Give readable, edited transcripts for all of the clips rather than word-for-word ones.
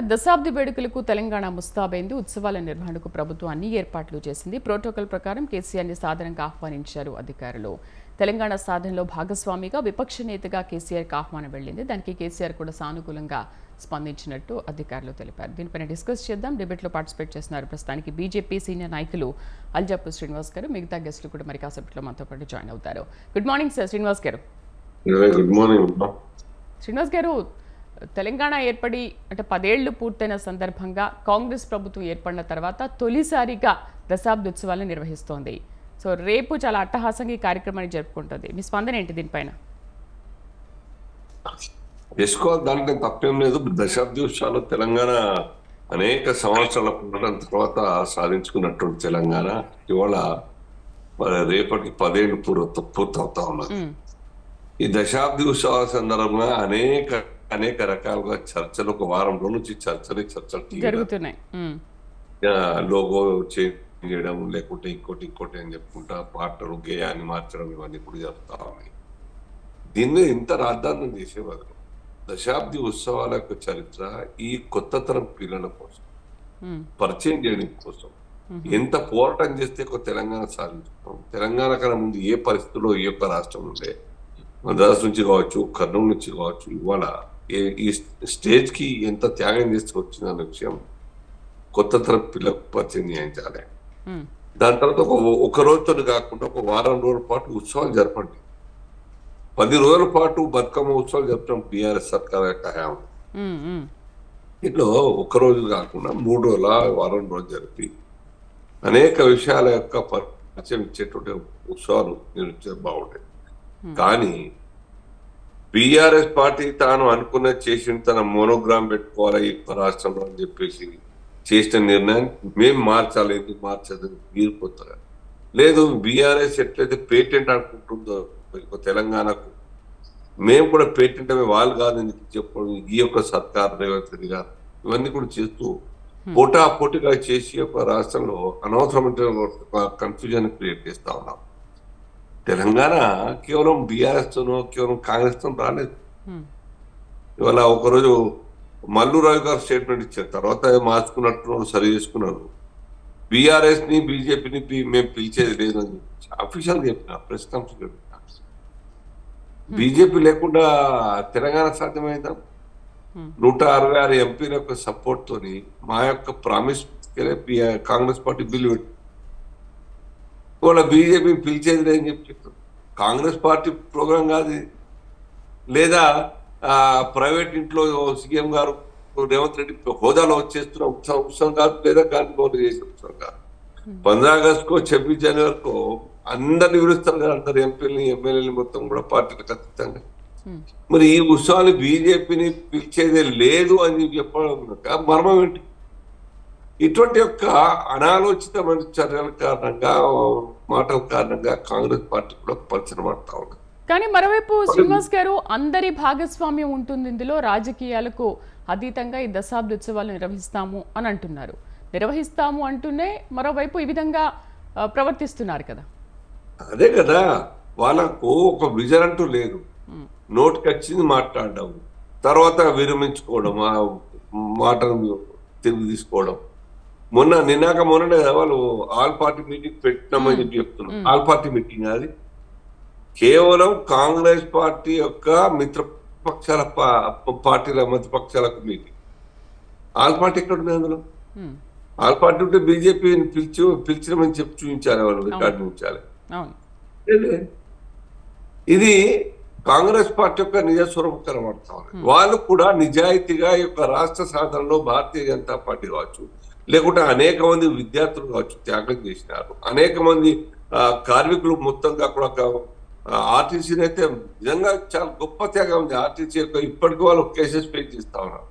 దశాబ్ది వేడుకలకు తెలంగాణ ముస్తాబైంది. ఉత్సవాల నిర్వహణకు ప్రభుత్వం అన్ని ఏర్పాట్లు చేసింది. ప్రోటోకాల్ ప్రకారం కేసీఆర్ని సాదరంగా ఆహ్వానించారు అధికారులు. తెలంగాణ సాధనలో భాగస్వామిగా విపక్ష నేతగా కేసీఆర్కి ఆహ్వానం వెళ్ళింది. దానికి కేసీఆర్ కూడా సానుకూలంగా స్పందించినట్టు అధికారులు తెలిపారు. దీనిపైన డిస్కస్ చేద్దాం. డిబేట్లో పార్టిసిపేట్ చేస్తున్నారు ప్రస్తుతానికి బీజేపీ సీనియర్ నాయకులు అల్జాపు శ్రీనివాస్ గారు. మిగతా గెస్టులు కూడా మరి కాసేపట్లో మనతో పాటు జాయిన్ అవుతారు. గుడ్ మార్నింగ్ సార్ శ్రీనివాస్ గారు. గుడ్ మార్నింగ్ శ్రీనివాస్ గారు, తెలంగాణ ఏర్పడి అంటే 10 ఏళ్లు పూర్తయిన సందర్భంగా కాంగ్రెస్ ప్రభుత్వం ఏర్పడిన తర్వాత తొలిసారిగా దశాబ్ది ఉత్సవాలను నిర్వహిస్తోంది. సో రేపు చాలా అట్టహాసంగా ఈ కార్యక్రమాన్ని జరుపుకుంటుంది. మీ స్పందన ఏంటి దీనిపైన? చేసుకోవాలి, దాంట్లో తప్పేం లేదు. దశాబ్ది ఉత్సవాలు తెలంగాణ అనేక సంవత్సరాల పుట్టడం తర్వాత సాధించుకున్నటువంటి తెలంగాణ ఇవాళ రేపటికి 10 ఏళ్ళు పూర్తవుతా ఉన్నది. ఈ దశాబ్ది ఉత్సవాల సందర్భంగా అనేక రకాలుగా చర్చలు, ఒక వారం రోజుల నుంచి చర్చలు జరుగుతున్నాయి. లోగో చేంజ్ చేయడం, లేకుంటే ఇంకోటి అని చెప్పుకుంటా పాటలు గేయాన్ని మార్చడం, ఇవన్నీ కూడా జరుగుతా ఉన్నాయి. దీన్ని ఇంత రాద్ధాంతం చేసే బదులు దశాబ్ది ఉత్సవాల యొక్క చరిత్ర ఈ కొత్త తరం పిల్లల కోసం పరిచయం చేయడం కోసం ఎంత పోరాటం చేస్తే ఒక తెలంగాణ సాధించుతాం. తెలంగాణ కన్నా ముందు ఏ పరిస్థితుల్లో ఈ యొక్క రాష్ట్రం ఉండే, మద్రాసు నుంచి కావచ్చు, కర్నూలు నుంచి కావచ్చు, ఇవాళ ఈ స్టేజ్ కి ఎంత త్యాగం చేస్తూ వచ్చిందన్న విషయం కొత్త తరం పిల్లలకు పరిచయం చేయించాలి. దాని తర్వాత ఒక రోజుతో కాకుండా ఒక వారం రోజుల పాటు ఉత్సవాలు జరపండి. 10 రోజుల పాటు బతుకమ్మ ఉత్సవాలు జరపడం బీఆర్ఎస్ సర్కార్ యొక్క హయాంలో. ఇట్లా ఒక రోజు కాకుండా 3 రోజుల వారం రోజులు జరిపి అనేక విషయాల యొక్క పరిచయం ఇచ్చేటువంటి ఉత్సవాలు నిర్వహించే బాగుంటాయి. కానీ బీఆర్ఎస్ పార్టీ తాను అనుకున్న చేసిన తన మోనోగ్రామ్ పెట్టుకోవాలి ఈ రాష్ట్రంలో అని చెప్పేసి చేసిన నిర్ణయాన్ని మేము మార్చాలి, ఎందుకు మార్చదు మీరు కొత్తగా లేదు. బీఆర్ఎస్ ఎట్లయితే పేటెంట్ అనుకుంటుందో తెలంగాణకు, మేము కూడా పేటెంట్ అనే వాళ్ళు కాదు ఎందుకు చెప్పడం, ఈ యొక్క సర్కార్ రేవంత్ రెడ్డి గారు ఇవన్నీ కూడా చేస్తూ పోటాపోటీగా చేసి ఒక రాష్ట్రంలో అనవసరమైన కన్ఫ్యూజన్ క్రియేట్ చేస్తా ఉన్నాం. తెలంగాణ కేవలం బీఆర్ఎస్ తోనో కేవలం కాంగ్రెస్ తో రాలేదు. ఇవాళ ఒకరోజు మల్లు రావు గారు స్టేట్మెంట్ ఇచ్చారు, తర్వాత మార్చుకున్నట్టు సరి చేసుకున్నారు. బీఆర్ఎస్ ని బీజేపీని మేము పిలిచేది లేదని అఫీషియల్ చెప్పిన ప్రెస్ కాన్ఫరెన్స్ చెప్పిన. బీజేపీ లేకుండా తెలంగాణ సాధ్యమైందా? 166 ఎంపీల యొక్క సపోర్ట్ తోని మా యొక్క ప్రామిస్ కాంగ్రెస్ పార్టీ బిల్లు పెట్టి ఇవాళ బీజేపీ పిలిచేది లేదని చెప్తారు. కాంగ్రెస్ పార్టీ ప్రోగ్రాం కాదు, లేదా ప్రైవేట్ ఇంట్లో సీఎం గారు రేవంత్ రెడ్డి హోదాలో వచ్చేస్తున్న ఉత్సవం కాదు, లేదా గాంధీ భవన్ చేసే ఉత్సవం కాదు. 15 ఆగస్టుకో 26 జనవరికో అందరినీ విడుస్తారు కదా, అందరు ఎంపీలని ఎమ్మెల్యేని మొత్తం కూడా పార్టీలకు ఖచ్చితంగా. మరి ఈ ఉత్సవాలు బీజేపీని పిలిచేదే లేదు అని చెప్పడం మర్మం ఏంటి? ఇటువంటి యొక్క అనాలోచితమైన చర్యల కారణంగా, మాటల కారణంగా కాంగ్రెస్ పార్టీ కూడా పరిచయం పడతా ఉంది. కానీ మరోవైపు శ్రీనివాస్ గారు, అందరి భాగస్వామ్యం ఉంటుంది ఇందులో, రాజకీయాలకు అతీతంగా ఈ దశాబ్ది ఉత్సవాలు నిర్వహిస్తాము అని అంటున్నారు. నిర్వహిస్తాము అంటూనే మరోవైపు ఈ విధంగా ప్రవర్తిస్తున్నారు కదా. అదే కదా, వాళ్ళకు ఒక విజన్ అంటూ లేదు. నోటికి వచ్చింది మాట్లాడడం, తర్వాత విరమించుకోవడం, ఆ మాటను తిరిగి తీసుకోవడం. మొన్ననే వాళ్ళు ఆల్ పార్టీ మీటింగ్ పెట్టినామని చెప్పి చెప్తున్నాం. ఆల్ పార్టీ మీటింగ్ అది కేవలం కాంగ్రెస్ పార్టీ యొక్క మిత్రపక్షాల పార్టీల మధ్యపక్షాలకు మీటింగ్. ఆల్ పార్టీ ఎక్కడ ఉంది అందులో? ఆల్ పార్టీ ఉంటే బీజేపీని పిలిచినామని చెప్పి చూపించాలి, వాళ్ళు రికార్డు ఉంచాలి. ఇది కాంగ్రెస్ పార్టీ యొక్క నిజస్వరూపం కనబడతా ఉంది. వాళ్ళు కూడా నిజాయితీగా ఈ యొక్క రాష్ట్ర సాధనలో భారతీయ జనతా పార్టీ కావచ్చు, లేకుంటే అనేక మంది విద్యార్థులు కావచ్చు త్యాగం చేసినారు. అనేక మంది కార్మికులు మొత్తంగా కూడా ఆర్టీసీని అయితే నిజంగా చాలా గొప్ప త్యాగం ఉంది. ఆర్టీసీ యొక్క ఇప్పటికీ వాళ్ళు కేసెస్ పే చేస్తా ఉన్నారు.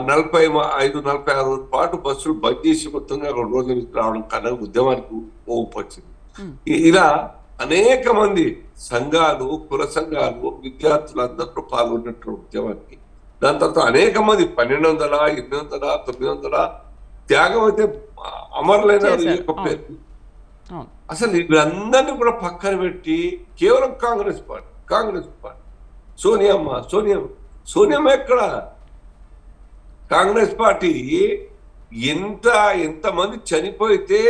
45-46 రోజుల పాటు బస్సులు బంద్ చేసి మొత్తంగా 2 రోజుల నుంచి రావడం కన్నా ఉద్యమానికి ఊపొచ్చింది. ఇలా అనేక మంది సంఘాలు, కుల సంఘాలు, విద్యార్థులు అందరూ పాల్గొన్నట్టు ఉద్యమానికి. దాని తర్వాత అనేక మంది 1200, 800, 900 త్యాగం అయితే అమరులైన పేరు. అసలు వీళ్ళందరినీ కూడా పక్కన పెట్టి కేవలం కాంగ్రెస్ పార్టీ సోనియమ్మ ఎక్కడ కాంగ్రెస్ పార్టీ ఎంతమంది చనిపోతే,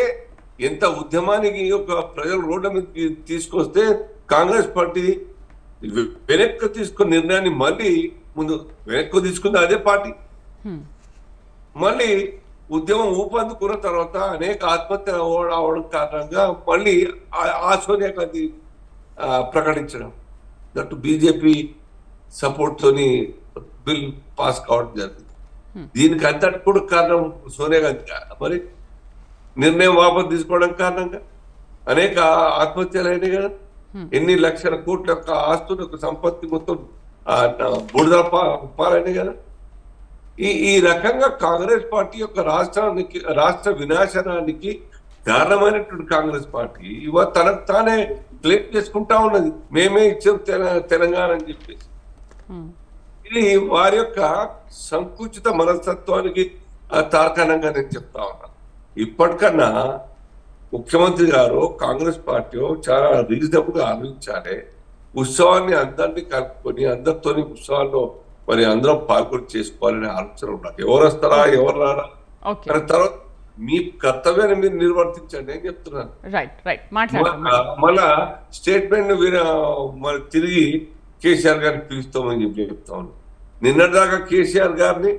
ఎంత ఉద్యమానికి ఒక ప్రజలు రోడ్ల మీద తీసుకొస్తే కాంగ్రెస్ పార్టీ వెనక్కి తీసుకున్న నిర్ణయాన్ని మళ్ళీ ముందు వెనక్కి తీసుకుంది అదే పార్టీ. మళ్ళీ ఉద్యమం ఊపందుకున్న తర్వాత అనేక ఆత్మహత్య అవడం కారణంగా మళ్ళీ ఆ సోనియా గాంధీ ప్రకటించడం, దట్టు బీజేపీ సపోర్ట్ తోని బిల్ పాస్ కావడం జరిగింది. దీనికి అంతటి కూడా కారణం సోనియా గాంధీ. మరి నిర్ణయం వాపసు తీసుకోవడం కారణంగా అనేక ఆత్మహత్యలు అయినాయి కదా. ఎన్ని లక్షల కోట్ల యొక్క ఆస్తుల యొక్క సంపత్తి మొత్తం బురద పాలైనాయి కదా. ఈ రకంగా కాంగ్రెస్ పార్టీ యొక్క రాష్ట్ర వినాశనానికి కారణమైనటువంటి కాంగ్రెస్ పార్టీ ఇవాళ తనకు తానే క్లెయిమ్ చేసుకుంటా ఉన్నది, మేమే ఇచ్చాం తెలంగాణ అని చెప్పేసి. ఇది వారి యొక్క సంకుచిత మనస్తత్వానికి తార్కాణంగా నేను చెప్తా ఉన్నా. ఇప్పటికన్నా ముఖ్యమంత్రి గారు కాంగ్రెస్ పార్టీ చాలా రీజనబుల్ గా ఆలోచించాలి. ఉత్సవాన్ని అందరినీ కలుపుకొని అందరితోని ఉత్సవాల్లో మరి అందరం పాల్గొని చేసుకోవాలనే ఆలోచన ఉండాలి. ఎవరు వస్తారా ఎవరు రారా తర్వాత మీ కర్తవ్యాన్ని మీరు నిర్వర్తించండి అని చెప్తున్నాను. మళ్ళా స్టేట్మెంట్ మరి తిరిగి కేసీఆర్ గారిని పిలుస్తామని చెప్తా ఉన్నాం. నిన్నటిదాకా కేసీఆర్ గారిని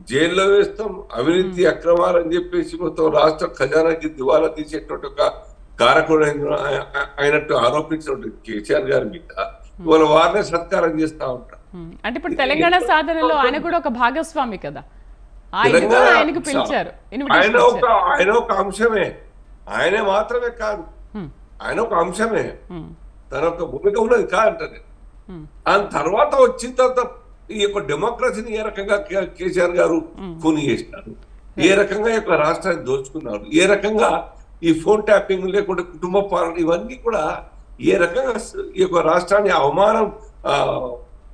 జైల్లో వేస్తాం, అవినీతి అక్రమాలు అని చెప్పేసి మొత్తం రాష్ట్ర ఖజానాకి దివాలా తీసేటువంటి ఒక కారకుడు అయినట్టు ఆరోపించినటువంటి కేసీఆర్ గారి మీద ఇవాళ వారినే సత్కారం చేస్తా ఉంటారు. అంటే ఇప్పుడు తెలంగాణ సాధనలో ఆయన కూడా ఒక భాగస్వామి కదా, ఆయన ఒక అంశమే, ఆయన మాత్రమే కాదు, ఆయన ఒక అంశమే, తన ఒక భూమిక ఉన్నది కాదంటే. దాని తర్వాత వచ్చిన తర్వాత ఈ యొక్క డెమోక్రసీని ఏ రకంగా కేసీఆర్ గారు కూని చేసినారు, ఏ రకంగా ఈ యొక్క రాష్ట్రాన్ని దోచుకున్నారు, ఏ రకంగా ఈ ఫోన్ ట్యాపింగ్ లేకుంటే కుటుంబ పాలన ఇవన్నీ కూడా ఏ రకంగా ఈ యొక్క రాష్ట్రాన్ని అవమానం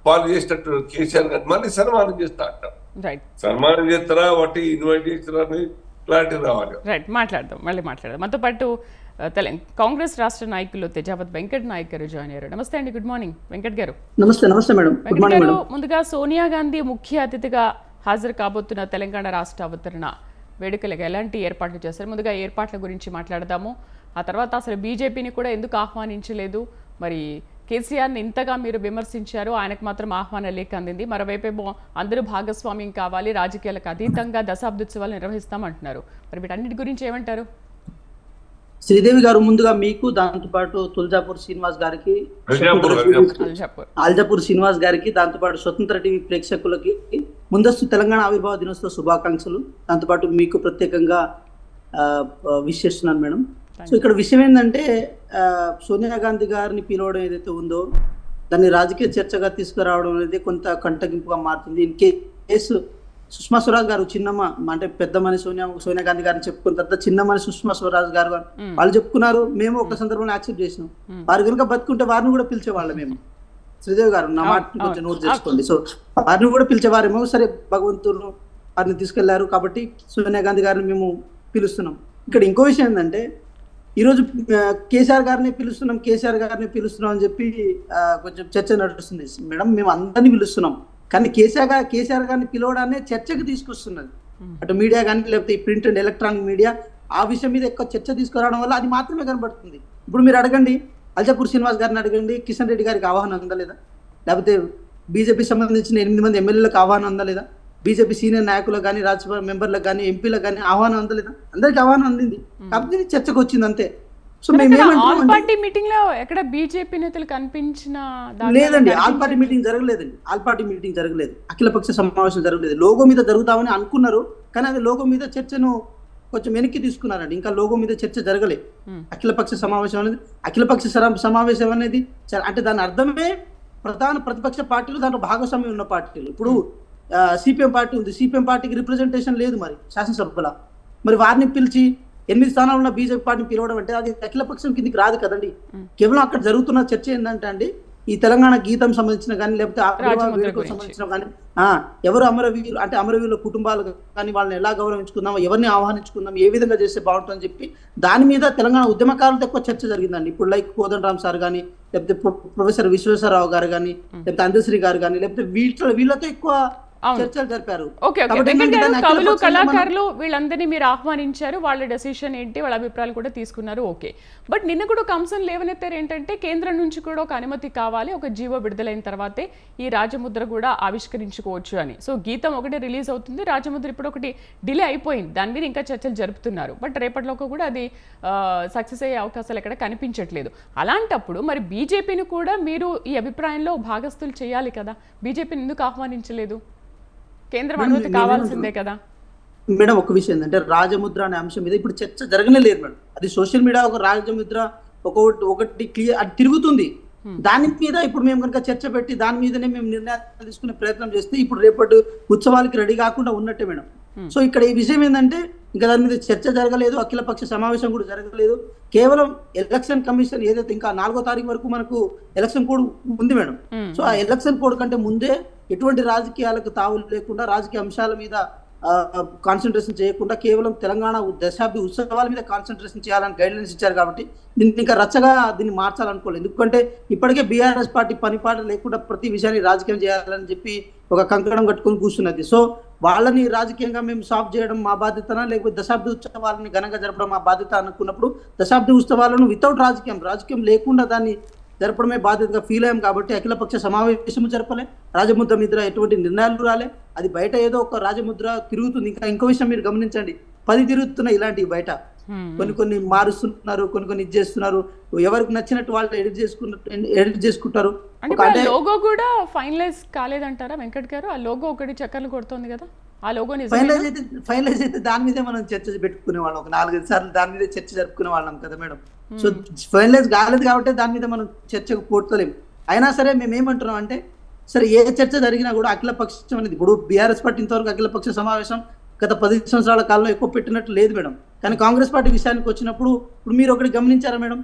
పాలు చేసినట్టు కేసీఆర్ గారు మళ్ళీ సన్మానం చేస్తా అంటారు. సన్మానం చేస్తారా వాటి ఇన్వైట్ చేస్తారా అని క్లారిటీ రావాలి. మాట్లాడదాం, మళ్ళీ మాట్లాడదాం. మనతో పాటు కాంగ్రెస్ రాష్ట్ర నాయకులు తేజావత్ వెంకట్ నాయక్ గారు జాయిన్ అయ్యారు. నమస్తే అండి, గుడ్ మార్నింగ్ వెంకట్ గారు. నమస్తే మేడం. వెంకట్ గారు, ముందుగా సోనియా గాంధీ ముఖ్య అతిథిగా హాజరు కాబోతున్న తెలంగాణ రాష్ట్ర అవతరణ వేడుకలకు ఎలాంటి ఏర్పాట్లు చేశారు? ముందుగా ఏర్పాట్ల గురించి మాట్లాడదాము. ఆ తర్వాత అసలు బీజేపీని కూడా ఎందుకు ఆహ్వానించలేదు, మరి కేసీఆర్ని ఇంతగా మీరు విమర్శించారు, ఆయనకు మాత్రం ఆహ్వాన లేఖ అందింది, మరోవైపేమో అందరూ భాగస్వామ్యం కావాలి, రాజకీయాలకు అతీతంగా దశాబ్దోత్సవాలు నిర్వహిస్తామంటున్నారు. మరి వీటన్నిటి గురించి ఏమంటారు? శ్రీదేవి గారు, ముందుగా మీకు, దాంతోపాటు తులజాపూర్ శ్రీనివాస్ గారికి, అల్జాపూర్ శ్రీనివాస్ గారికి, దాంతోపాటు స్వతంత్ర టీవీ ప్రేక్షకులకి ముందస్తు తెలంగాణ ఆవిర్భావ దినోత్సవ శుభాకాంక్షలు. దాంతోపాటు మీకు ప్రత్యేకంగా విష్ చేస్తున్నాను మేడం. సో ఇక్కడ విషయం ఏంటంటే, సోనియా గాంధీ గారిని పిలవడం ఏదైతే ఉందో దాన్ని రాజకీయ చర్చగా తీసుకురావడం అనేది కొంత కంటగింపుగా మారుతుంది. ఇన్ కేసు సుష్మా స్వరాజ్ గారు చిన్నమ్మ అంటే పెద్దమని సోనియా గాంధీ గారిని చెప్పుకున్న తర్వాత చిన్నమని సుష్మా స్వరాజ్ గారు వాళ్ళు చెప్పుకున్నారు, మేము ఒక సందర్భంలో యాక్సెప్ట్ చేసినాం. వారు కనుక బతుకుంటే వారిని కూడా పిలిచేవాళ్ళం మేము. శ్రీదేవి గారు నా మాట కొంచెం నోట్ చేసుకోండి. సో వారిని కూడా పిలిచేవారేమో, సరే భగవంతుడు వారిని తీసుకెళ్లారు కాబట్టి సోనియా గాంధీ గారిని మేము పిలుస్తున్నాం. ఇక్కడ ఇంకో విషయం ఏంటంటే, ఈరోజు కేసీఆర్ గారిని పిలుస్తున్నాం అని చెప్పి కొంచెం చర్చ నడుస్తుంది మేడం. మేము అందరినీ పిలుస్తున్నాం, కానీ కేసీఆర్ గారిని పిలవడాన్ని చర్చకు తీసుకొస్తున్నది అటు మీడియా కానీ, లేకపోతే ఈ ప్రింట్ అండ్ ఎలక్ట్రానిక్ మీడియా ఆ విషయం మీద ఎక్కువ చర్చ తీసుకురావడం వల్ల అది మాత్రమే కనబడుతుంది. ఇప్పుడు మీరు అడగండి, అల్జాపూర్ శ్రీనివాస్ గారిని అడగండి, కిషన్ రెడ్డి గారికి ఆహ్వానం ఉందా లేదా, లేకపోతే బీజేపీ సంబంధించిన 8 మంది ఎమ్మెల్యేలకు ఆహ్వానం ఉందా లేదా, బీజేపీ సీనియర్ నాయకులకు కానీ, రాజ్యసభ మెంబర్లకు కానీ, ఎంపీలకు కానీ ఆహ్వానం ఉందా లేదా, అందరికి ఆహ్వానం అందింది కాబట్టి చర్చకు వచ్చింది అంతే. సో లేదండి, ఆల్ పార్టీ మీటింగ్ జరగలేదు, అఖిలపక్ష సమావేశం జరగలేదు. లోగో మీద జరుగుతామని అనుకున్నారు, కానీ అది లోగో మీద చర్చను కొంచెం వెనక్కి తీసుకున్నారండి. ఇంకా లోగో మీద చర్చ జరగలేదు. అఖిలపక్ష సమావేశం అనేది అంటే దాని అర్థమే ప్రధాన ప్రతిపక్ష పార్టీలు దాంట్లో భాగస్వామ్యం ఉన్న పార్టీలు. ఇప్పుడు సిపిఎం పార్టీ ఉంది, సిపిఎం పార్టీకి రిప్రజెంటేషన్ లేదు మరి శాసనసభలో. మరి వారిని పిలిచి 8 స్థానాలు ఉన్న బీజేపీ పార్టీని పిలవడం అంటే అది అఖిలపక్షం కిందికి రాదు కదండి. కేవలం అక్కడ జరుగుతున్న చర్చ ఏంటంటే అండి, ఈ తెలంగాణ గీతం సంబంధించిన కానీ, లేకపోతే సంబంధించిన కానీ, ఎవరు అమరవీరులు అంటే అమరవీరుల కుటుంబాలు కానీ వాళ్ళని ఎలా గౌరవించుకుందాం, ఎవరిని ఆహ్వానించుకుందాం, ఏ విధంగా చేస్తే బాగుంటుందని చెప్పి దాని మీద తెలంగాణ ఉద్యమకారులతో ఎక్కువ చర్చ జరిగిందండి. ఇప్పుడు లైక్ కోదండరామ్ సార్ కానీ, లేకపోతే ప్రొఫెసర్ విశ్వేశ్వరరావు గారు కానీ, లేకపోతే అందశ్రీ గారు కానీ, లేకపోతే వీళ్ళతో ఎక్కువ చర్చలు జరిపారు. ఓకే ఓకే వెంకట్ గారు, కవులు కళాకారులు వీళ్ళందరినీ మీరు ఆహ్వానించారు, వాళ్ళ డెసిషన్ ఏంటి, వాళ్ళ అభిప్రాయాలు కూడా తీసుకున్నారు. ఓకే, బట్ నిన్న కూడా ఒక అంశం లేవనెత్తారు ఏంటంటే కేంద్రం నుంచి కూడా ఒక అనుమతి కావాలి, ఒక జీవో విడుదలైన తర్వాతే ఈ రాజముద్ర కూడా ఆవిష్కరించుకోవచ్చు అని. సో గీతం ఒకటి రిలీజ్ అవుతుంది, రాజముద్ర ఇప్పుడు ఒకటి డిలే అయిపోయింది, దాని మీద ఇంకా చర్చలు జరుపుతున్నారు. బట్ రేపటిలోకి కూడా అది సక్సెస్ అయ్యే అవకాశాలు ఎక్కడ కనిపించట్లేదు. అలాంటప్పుడు మరి బీజేపీని కూడా మీరు ఈ అభిప్రాయంలో భాగస్థులు చేయాలి కదా, బీజేపీని ఎందుకు ఆహ్వానించలేదు? కేంద్రం అనుమతి కావాల్సిందే కదా మేడం. ఒక విషయం ఏంటంటే రాజముద్ర అనే అంశం మీద ఇప్పుడు చర్చ జరగనే లేదు మేడం. అది సోషల్ మీడియా ఒక రాజముద్ర ఒకటి క్లియర్ అది తిరుగుతుంది. దాని మీద ఇప్పుడు మేము కనుక చర్చ పెట్టి దాని మీదనే మేము నిర్ణయాలు తీసుకునే ప్రయత్నం చేస్తే ఇప్పుడు రేపటి ఉత్సవాలకి రెడీ కాకుండా ఉన్నట్టే మేడం. సో ఇక్కడ ఈ విషయం ఏంటంటే ఇంకా దాని మీద చర్చ జరగలేదు, అఖిలపక్ష సమావేశం కూడా జరగలేదు. కేవలం ఎలక్షన్ కమిషన్ ఏదైతే ఇంకా 4వ తారీఖు వరకు మనకు ఎలక్షన్ కోడ్ ఉంది మేడం. సో ఆ ఎలక్షన్ కోడ్ కంటే ముందే ఎటువంటి రాజకీయాలకు తావు లేకుండా, రాజకీయ అంశాల మీద కాన్సన్ట్రేషన్ చేయకుండా కేవలం తెలంగాణ దశాబ్ది ఉత్సవాల మీద కాన్సన్ట్రేషన్ చేయాలని గైడ్లైన్స్ ఇచ్చారు. కాబట్టి దీన్ని ఇంకా రచ్చగా దీన్ని మార్చాలనుకోలేదు. ఎందుకంటే ఇప్పటికే బీఆర్ఎస్ పార్టీ పనిపాట లేకుండా ప్రతి విషయాన్ని రాజకీయం చేయాలని చెప్పి ఒక కంకణం కట్టుకొని కూర్చున్నది. సో వాళ్ళని రాజకీయంగా మేము సాఫ్ చేయడం మా బాధ్యతనా, లేకపోతే దశాబ్ది ఉత్సవాలని ఘనంగా జరపడం మా బాధ్యత అనుకున్నప్పుడు దశాబ్ది ఉత్సవాలను వితౌట్ రాజకీయం లేకుండా దాన్ని జరపడమే బాధ్యతగా ఫీల్ అయ్యాం. కాబట్టి అఖిలపక్ష సమావేశం జరపలే, రాజముద్ర మీద ఎటువంటి నిర్ణయాలు రాలే. అది బయట ఏదో ఒక రాజముద్ర తిరుగుతుంది. ఇంకో విషయం మీరు గమనించండి, 10 తిరుగుతున్నాయి ఇలాంటివి బయట. కొన్ని మారుస్తున్నారు, కొన్ని ఇది చేస్తున్నారు, ఎవరికి నచ్చినట్టు వాళ్ళు ఎడిట్ చేసుకుంటారు. లోగో కూడా ఫైనలైజ్ కాలేదంటారా వెంకట్ గారు? ఆ లోగో ఒకటి చక్కర్లు కొడుతోంది కదా, ఆ లోగో ఫైనలైజ్ అయితే దాని మీదే మనం చర్చ పెట్టుకునే వాళ్ళం. ఒక 4-5 సార్లు దాని మీదే చర్చ జరుపుకునే వాళ్ళం కదా మేడం. సో ఫైనలైజ్ కాలేదు కాబట్టి దాని మీద మనం చర్చకు పోర్తలేము. అయినా సరే మేము ఏమంటున్నాం అంటే, సరే ఏ చర్చ జరిగినా కూడా అఖిలపక్షం అనేది ఇప్పుడు బీఆర్ఎస్ పార్టీ ఇంతవరకు అఖిలపక్ష సమావేశం గత 10 సంవత్సరాల కాలంలో ఎక్కువ పెట్టినట్టు లేదు మేడం. కానీ కాంగ్రెస్ పార్టీ విషయానికి వచ్చినప్పుడు ఇప్పుడు మీరు ఒకటి గమనించారా మేడం,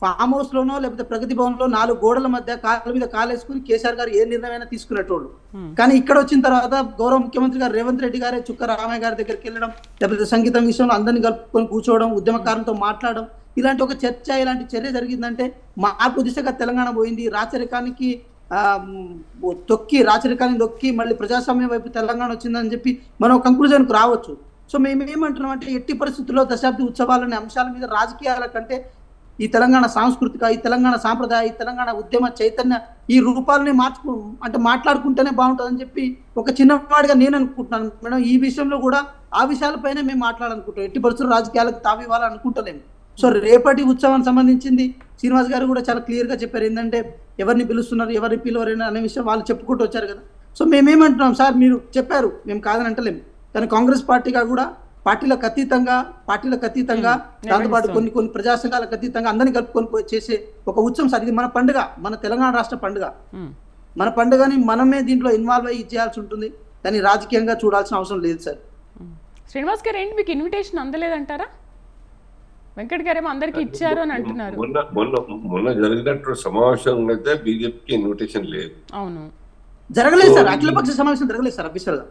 ఫామ్ హౌస్ లోనో లేకపోతే ప్రగతి భవన్ లో 4 గోడల మధ్య కాళ్ళ మీద కాలేసుకుని కేసీఆర్ గారు ఏ నిర్ణయమైనా తీసుకునేటోళ్ళు. కానీ ఇక్కడ వచ్చిన తర్వాత గౌరవ ముఖ్యమంత్రి గారు రేవంత్ రెడ్డి గారే చుక్క రామయ్య గారి దగ్గరికి వెళ్ళడం, లేకపోతే సంగీతం విషయంలో అందరినీ కలుపుకొని కూర్చోవడం, ఉద్యమకారులతో మాట్లాడడం, ఇలాంటి ఒక చర్చ, ఇలాంటి చర్య జరిగిందంటే మార్పు దిశగా తెలంగాణ పోయింది. రాచరికాన్ని నొక్కి మళ్ళీ ప్రజాస్వామ్యం వైపు తెలంగాణ వచ్చిందని చెప్పి మనం కంక్లూజన్కు రావచ్చు. సో మేము ఏమంటున్నాం అంటే, ఎట్టి పరిస్థితుల్లో దశాబ్ది ఉత్సవాలనే అంశాల మీద రాజకీయాల కంటే ఈ తెలంగాణ సాంస్కృతిక, ఈ తెలంగాణ సాంప్రదాయ, ఈ తెలంగాణ ఉద్యమ చైతన్య ఈ రూపాలని మాట్లాడుకుంటేనే బాగుంటుందని చెప్పి ఒక చిన్నవాడిగా నేను అనుకుంటున్నాను మేడం. ఈ విషయంలో కూడా ఆ విషయాలపైనే మేము మాట్లాడాలనుకుంటాం. ఎట్టి పరిస్థితుల్లో రాజకీయాలకు తావివ్వాలనుకుంటలేము. సో రేపటి ఉత్సవానికి సంబంధించింది శ్రీనివాస్ గారు కూడా చాలా క్లియర్గా చెప్పారు. ఏంటంటే ఎవరిని పిలుస్తున్నారు, ఎవరిని పిలవరైనా అనే విషయం వాళ్ళు చెప్పుకుంటూ వచ్చారు కదా. సో మేమేమంటున్నాం, సార్ మీరు చెప్పారు, మేము కాదని అంటలేము. కానీ కాంగ్రెస్ పార్టీగా కూడా పార్టీలకు అతీతంగా దాంతోపాటు కొన్ని ప్రజా సంఘాలకు అతీతంగా అందరినీ కలుపుకొని చేసే ఒక ఉత్సవం సార్. ఇది మన పండుగ, మన తెలంగాణ రాష్ట్ర పండుగ. మన పండుగని మనమే దీంట్లో ఇన్వాల్వ్ అయ్యి చేయాల్సి ఉంటుంది. దాన్ని రాజకీయంగా చూడాల్సిన అవసరం లేదు సార్. శ్రీనివాస్ గారు, ఏంటి మీకు ఇన్విటేషన్ అందలేదంటారా? వెంకట్ గారేమో అందరికి ఇచ్చారు అని అంటున్నారు. మొన్న జరిగినట్టు సమావేశం అయితే బీజేపీకి ఇన్విటేషన్ లేదు. అవును, జరగలేదు సార్. అఖిలపక్ష సమావేశం జరగలేదు సార్ అఫీషియల్ గా.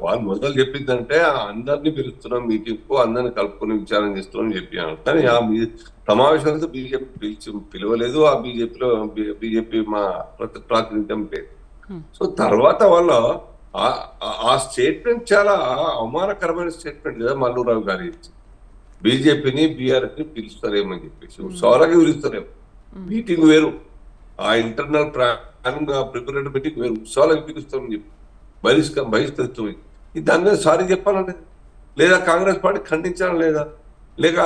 వాళ్ళు మొదలు చెప్పిందంటే అందరినీ పిలుస్తున్నాం మీటింగ్ కు, అందరిని కలుపుకొని విచారణ చేస్తున్నాం చెప్పాను. కానీ ఆ సమావేశాలతో బీజేపీ పిలవలేదు. ఆ బీజేపీ మా ప్రాతినిధ్యం లేదు. సో తర్వాత వాళ్ళు ఆ స్టేట్మెంట్ చాలా అవమానకరమైన స్టేట్మెంట్ కదా మల్లురావు గారు ఇచ్చి, బీజేపీని బీఆర్ఎస్ ని పిలుస్తారేమని చెప్పేసి. ఉత్సవాలకి పిలుస్తారేమో, మీటింగ్ వేరు, ఆ ఇంటర్నల్ ప్లానింగ్ ప్రిపరేటరీ మీటింగ్ వేరు, ఉత్సవాలకి పిలుస్తామని చెప్పి బహిష్కరిస్తుంది. దాని మీద సారీ చెప్పాలని లేదా కాంగ్రెస్ పార్టీ ఖండించాలని లేదా, లేక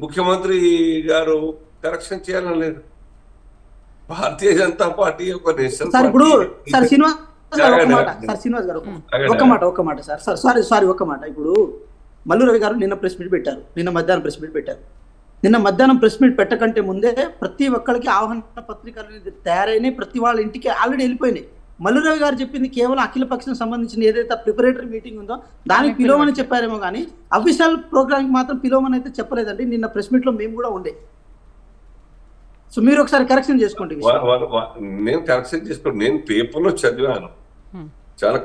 ముఖ్యమంత్రి గారు కరెక్షన్ చేయాలని లేదా, భారతీయ జనతా పార్టీ ఒక నేషనల్ ఇప్పుడు మల్లు రవి గారు నిన్న ప్రెస్ మీట్ పెట్టారు, నిన్న మధ్యాహ్నం ప్రెస్ మీట్ పెట్టారు. నిన్న మధ్యాహ్నం ప్రెస్ మీట్ పెట్టకంటే ముందే ప్రతి ఒక్కరికి ఆహ్వాన పత్రికలు తయారైనాయి, ప్రతి వాళ్ళ ఇంటికి ఆల్రెడీ వెళ్ళిపోయినాయి. మల్లు రవి గారు చెప్పింది కేవలం అఖిల పక్షం సంబంధించిన ఏదైతే ప్రిపరేటరీ మీటింగ్ ఉందో దానికి పిలవమని చెప్పారేమో కానీ అఫీషియల్ ప్రోగ్రామ్ కి మాత్రం పిలవమని అయితే చెప్పలేదండి. నిన్న ప్రెస్ మీట్ లో మేము కూడా ఉండే. సో మీరు ఒకసారి కరెక్షన్ చేసుకోండి. నేను కరెక్షన్ చేసుకోండి, నేను పేపర్లో చదివాను, చాలా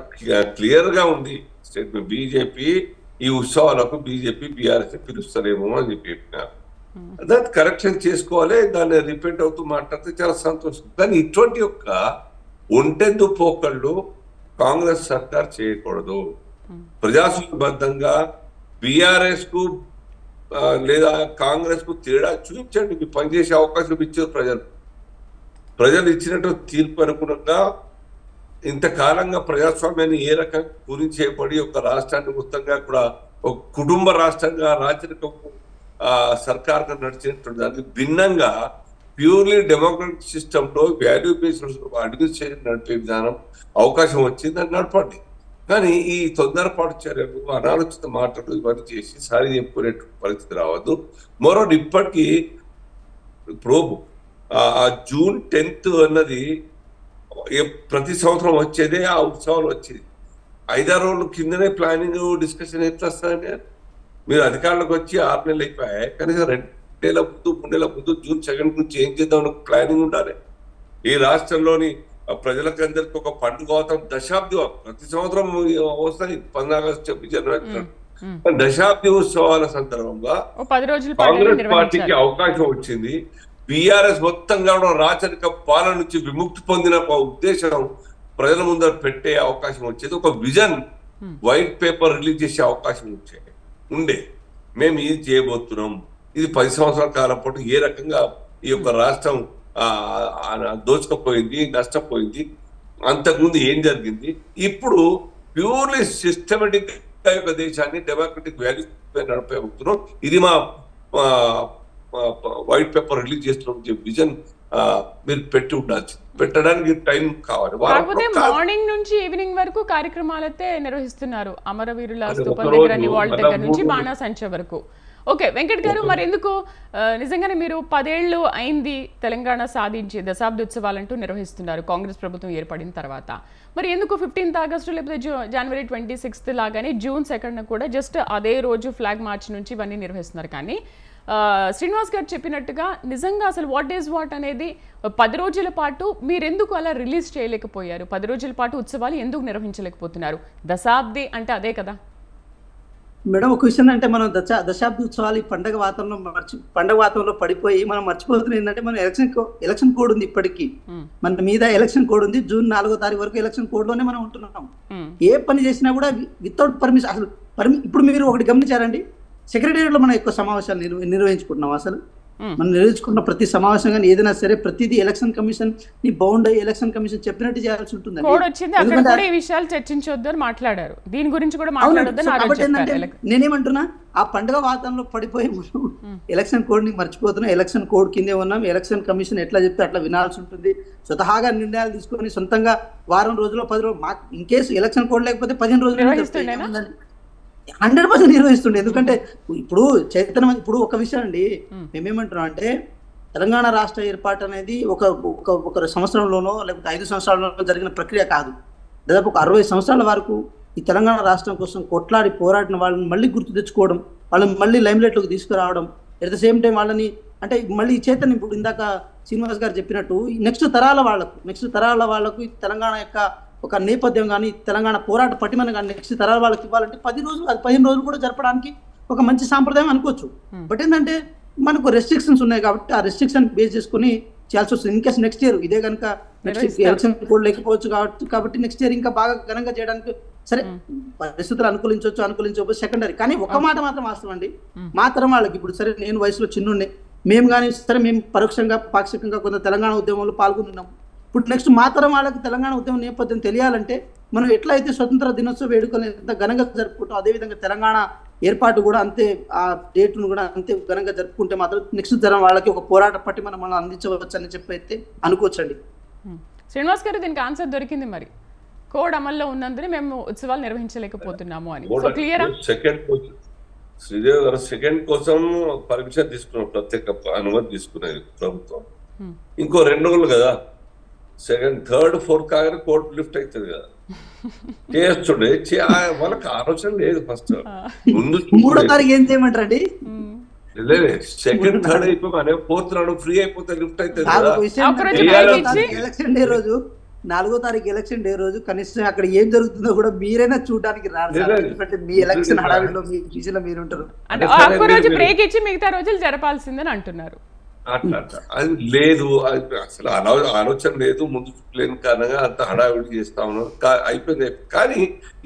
క్లియర్ గా ఉంది స్టేట్మెంట్. బీజేపీ ఈ ఉత్సవాలకు బీజేపీ బీఆర్ఎస్ పిలుస్తారేమో అని చెప్పినారు. దాన్ని కరెక్షన్ చేసుకోవాలి, దాన్ని రిపీట్ అవుతూ మాట్లాడితే చాలా సంతోషం. కానీ ఇటువంటి యొక్క ఒంటెద్దు పోకళ్ళు కాంగ్రెస్ సర్కార్ చేయకూడదు. ప్రజాస్వామ్యబద్ధంగా బీఆర్ఎస్ కు లేదా కాంగ్రెస్ కు తేడా చూపించండి. మీరు పనిచేసే అవకాశం ఇచ్చారు ప్రజలు ఇచ్చినట్టు తీర్పు అనుగుణంగా ఇంతకాలంగా ప్రజాస్వామ్యాన్ని ఏ రకంగా గురించేపడి ఒక రాష్ట్రాన్ని మొత్తంగా కూడా ఒక కుటుంబ రాష్ట్రంగా రాజరిక సర్కార్గా నడిచినటువంటి దానికి భిన్నంగా ప్యూర్లీ డెమోక్రటిక్ సిస్టంలో వాల్యూ బేస్డ్ అడ్మినిస్ట్రేషన్ నడిపే విధానం అవకాశం వచ్చింది అని నడపండి. కానీ ఈ తొందరపాటు చర్యలు, అనాలోచిత మాటలు ఇవన్నీ చేసి సారీ చెప్పుకునే పరిస్థితి రావద్దు. మరోటి ఇప్పటికీ ఇప్పుడు జూన్ 10th అన్నది ప్రతి సంవత్సరం వచ్చేదే ఆ ఉత్సవాలు వచ్చేది. 5-6 రోజుల కిందనే ప్లానింగ్ డిస్కషన్ ఎట్లా వస్తాయని మీరు అధికారులకు వచ్చి 6 నెలలు అయిపోయాయి. కనీసం 2 నెలల ముందు 3 నెలల ముందు జూన్ 2 నుంచి ఏం చేద్దాం ప్లానింగ్ ఉండాలి. ఈ రాష్ట్రంలోని ప్రజలకు అందరికి ఒక పండుగ అవుతాం దశాబ్ది ప్రతి సంవత్సరం వస్తాయి 15 ఆగస్టు 26 జనవరి దశాబ్ది ఉత్సవాల సందర్భంగా కాంగ్రెస్ పార్టీకి అవకాశం వచ్చింది. బీఆర్ఎస్ మొత్తంగా రాచరిక పాలన నుంచి విముక్తి పొందిన ఒక ఉద్దేశం ప్రజల ముందర పెట్టే అవకాశం వచ్చేది. ఒక విజన్ వైట్ పేపర్ రిలీజ్ చేసే అవకాశం ఉండే మేము ఇది చేయబోతున్నాం. ఇది 10 సంవత్సరాల కాలం పాటు ఏ రకంగా ఈ యొక్క రాష్ట్రం దోచుకపోయింది, నష్టపోయింది, అంతకుముందు ఏం జరిగింది, ఇప్పుడు ప్యూర్లీ సిస్టమేటిక్ యొక్క దేశాన్ని డెమోక్రటిక్ వాల్యూ నడిపేస్తున్నాం. ఇది మా వైట్ పేపర్ రిలీజ్ చేస్తున్న విజన్ మీరు పెట్టి ఉండాల్సి పెట్టడానికి టైం కావాలి. మార్నింగ్ నుంచి ఈవినింగ్ వరకు కార్యక్రమాలైతే నిర్వహిస్తున్నారు. అమరవీరుల స్తూపం దగ్గర నివాళుల దగ్గర నుంచి బాణాసంచా వరకు. ఓకే వెంకట్ గారు, మరి ఎందుకు నిజంగానే మీరు 10 ఏళ్ళు అయింది తెలంగాణ సాధించి దశాబ్ది ఉత్సవాలంటూ నిర్వహిస్తున్నారు కాంగ్రెస్ ప్రభుత్వం ఏర్పడిన తర్వాత, మరి ఎందుకు 15th ఆగస్టు లేకపోతే జనవరి 26th లాగానే జూన్ 2nd కూడా జస్ట్ అదే రోజు ఫ్లాగ్ మార్చ్ నుంచి ఇవన్నీ నిర్వహిస్తున్నారు? కానీ శ్రీనివాస్ గారు చెప్పినట్టుగా నిజంగా అసలు వాట్ ఈజ్ వాట్ అనేది 10 రోజుల పాటు మీరెందుకు అలా రిలీజ్ చేయలేకపోయారు? 10 రోజుల పాటు ఉత్సవాలు ఎందుకు నిర్వహించలేకపోతున్నారు? దశాబ్ది అంటే అదే కదా మేడం. ఒక విషయం అంటే మనం దశాబ్ది ఉత్సవాలు ఈ పండగ వాతావరణంలో పడిపోయి మనం మర్చిపోతున్నాం. ఏంటంటే మనం ఎలక్షన్ కోడ్ ఉంది, ఇప్పటికీ మన మీద ఎలక్షన్ కోడ్ ఉంది. జూన్ 4వ తారీఖు వరకు ఎలక్షన్ కోడ్ లోనే మనం ఉంటున్నాం. ఏ పని చేసినా కూడా వితౌట్ పర్మిషన్. అసలు ఇప్పుడు మీరు ఒకటి గమనించారండి, సెక్రటేరియట్ లో మనం ఎక్కువ సమావేశాలు నిర్వహించుకుంటున్నాం. అసలు మనం నిర్వహించుకున్న ప్రతి సమావేశం కానీ ఏదైనా సరే ప్రతిదీ ఎలక్షన్ కమిషన్ ని బౌండ్ అయ్యి ఎలక్షన్ కమిషన్ చెప్పినట్టు చేయాల్సి ఉంటుంది. చర్చించొద్దు మాట్లాడారు, దీని గురించి కూడా కాబట్టి ఏంటంటే నేనేమంటున్నా, ఆ పండుగ వాతావరణంలో పడిపోయి మనం ఎలక్షన్ కోడ్ ని మర్చిపోతున్నాం. ఎలక్షన్ కోడ్ కిందే ఉన్నాం. ఎలక్షన్ కమిషన్ ఎట్లా చెప్తే అట్లా వినాల్సి ఉంటుంది. స్వతహాగా నిర్ణయాలు తీసుకొని సొంతంగా వారం రోజులు 10 రోజులు మాకు ఇన్ కేసు ఎలక్షన్ కోడ్ లేకపోతే 15 రోజులు 100% నిర్వహిస్తుండే. ఎందుకంటే ఇప్పుడు చైతన్యం. ఇప్పుడు ఒక విషయం అండి, మేమేమంటున్నాం అంటే తెలంగాణ రాష్ట్ర ఏర్పాటు అనేది ఒక సంవత్సరంలోనో లేకపోతే 5 సంవత్సరాల్లోనో జరిగిన ప్రక్రియ కాదు. దాదాపు ఒక 60 సంవత్సరాల వరకు ఈ తెలంగాణ రాష్ట్రం కోసం కొట్లాడి పోరాడిన వాళ్ళని మళ్ళీ గుర్తు తెచ్చుకోవడం, వాళ్ళని మళ్ళీ లైమ్లైట్లోకి తీసుకురావడం, ఎట్ ద సేమ్ టైం వాళ్ళని అంటే మళ్ళీ ఈ చైతన్యం ఇప్పుడు ఇందాక శ్రీనివాస్ గారు చెప్పినట్టు నెక్స్ట్ తరాల వాళ్ళకు ఈ తెలంగాణ యొక్క ఒక నేపథ్యం కానీ తెలంగాణ పోరాట పటిమను కానీ నెక్స్ట్ తరాల వాళ్ళకి ఇవ్వాలంటే 10 రోజులు 15 రోజులు కూడా జరపడానికి ఒక మంచి సాంప్రదాయం అనుకోవచ్చు. బట్ ఏంటంటే మనకు రెస్ట్రిక్షన్స్ ఉన్నాయి కాబట్టి ఆ రెస్ట్రిక్షన్ బేస్ చేసుకుని చేయాల్సి వస్తుంది. ఇన్ కేసు నెక్స్ట్ ఇయర్ ఇదే కనుక నెక్స్ట్ ఎలక్షన్ కోడ్ లేకపోవచ్చు కాబట్టి నెక్స్ట్ ఇయర్ ఇంకా బాగా ఘనంగా చేయడానికి సరే పరిస్థితులు అనుకూలించవచ్చు సెకండరీ. కానీ ఒక మాట మాత్రం వాస్తవం అండి, మాత్రం వాళ్ళకి ఇప్పుడు సరే నేను వయసులో చిన్నుండే మేము కానీ సరే మేము పరోక్షంగా పాక్షికంగా కొంత తెలంగాణ ఉద్యమంలో పాల్గొంటున్నాం. ఇప్పుడు నెక్స్ట్ మాత్రం వాళ్ళకి తెలంగాణ ఉద్యమం నేపథ్యం తెలియాలంటే మనం ఎట్లయితే స్వతంత్ర దినోత్సవ వేడుకలు ఎంత ఘనంగా జరుపుకుంటాం అదేవిధంగా తెలంగాణ ఏర్పాటు కూడా అంతే, ఆ డేట్ను కూడా అంతే ఘనంగా జరుపుకుంటే మాత్రం నెక్స్ట్ తరం వాళ్ళకి ఒక పోరాట పట్టి మనం అందించవచ్చు అని చెప్పి అయితే అనుకోవచ్చండి. శ్రీనివాస్ గారు దీనికి ఆన్సర్ దొరికింది. మరి కోడ్ అమల్లో ఉన్నందునే మేము ఉత్సవాలు నిర్వహించలేకపోతున్నాము అని క్లియరా? శ్రీదేవి గారు సెకండ్ కోసం పర్మిషన్ తీసుకున్నారు, ప్రత్యేక అనుమతి తీసుకున్నారు ప్రభుత్వం. ఇంకో 2 రోజులు కదా, సెకండ్ 3rd 4th కాగానే కోర్టు లిఫ్ట్ అవుతుంది కదా, చేస్తుండే వాళ్ళకి ఆలోచన లేదు. ఫస్ట్ ముందు 3వ తారీఖు ఏం చేయమంటారండి, సెకండ్ 3rd అయిపోయి 4th నాడు ఫ్రీ అయిపోతే లిఫ్ట్ అవుతుంది. ఎలక్షన్ డే రోజు 4వ తారీఖు ఎలక్షన్ డే రోజు కనీసం అక్కడ ఏం జరుగుతుందో కూడా మీరైనా చూడడానికి రాదు. ఎందుకంటే మీ ఎలక్షన్ హడావిడిలో మీ బిజీలో మీరు ఉంటారు. బ్రేక్ ఇచ్చి మిగతా రోజులు జరపాల్సిందని అంటున్నారు. అట్లా అది లేదు, అది అసలు ఆలోచన లేదు, ముందు లేని కారణంగా అంత హడావిడి చేస్తా ఉన్నారు. అయిపోయింది. కానీ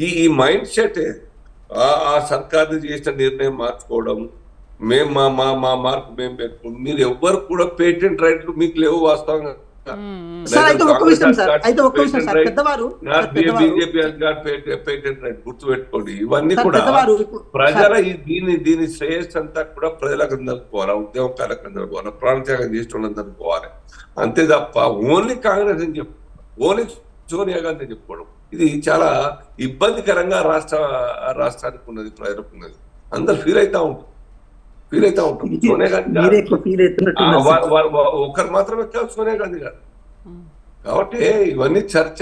ఈ మైండ్ సెట్ ఆ సర్కారు చేసిన నిర్ణయం మార్చుకోవడం, మేము మా మార్పు మేము పెట్టుకుంటాం, మీరు ఎవ్వరు కూడా పేటెంట్ రైట్లు మీకు లేవు వాస్తవంగా. బీజేపీ పేటెంట్ రైట్ గుర్తుపెట్టుకోండి. ఇవన్నీ కూడా ప్రజల దీని శ్రేయస్సు అంతా కూడా ప్రజలకు అందరికి పోవాలి, ఉద్యమకాలకు అందరికి పోవాలి, ప్రాణత్యాగం చేసిన అందరికి పోవాలి. అంతే తప్ప ఓన్లీ కాంగ్రెస్ అని చెప్పు, ఓన్లీ సోనియా గాంధీ చెప్పుకోవడం ఇది చాలా ఇబ్బందికరంగా రాష్ట్రానికి ఉన్నది, ప్రజలకు ఉన్నది. అందరు ఫీల్ అవుతా ఉంటారు. సోనియా గాంధీ ఒకరు మాత్రమే కాదు, సోనియా గాంధీ గారు. కాబట్టి ఇవన్నీ చర్చ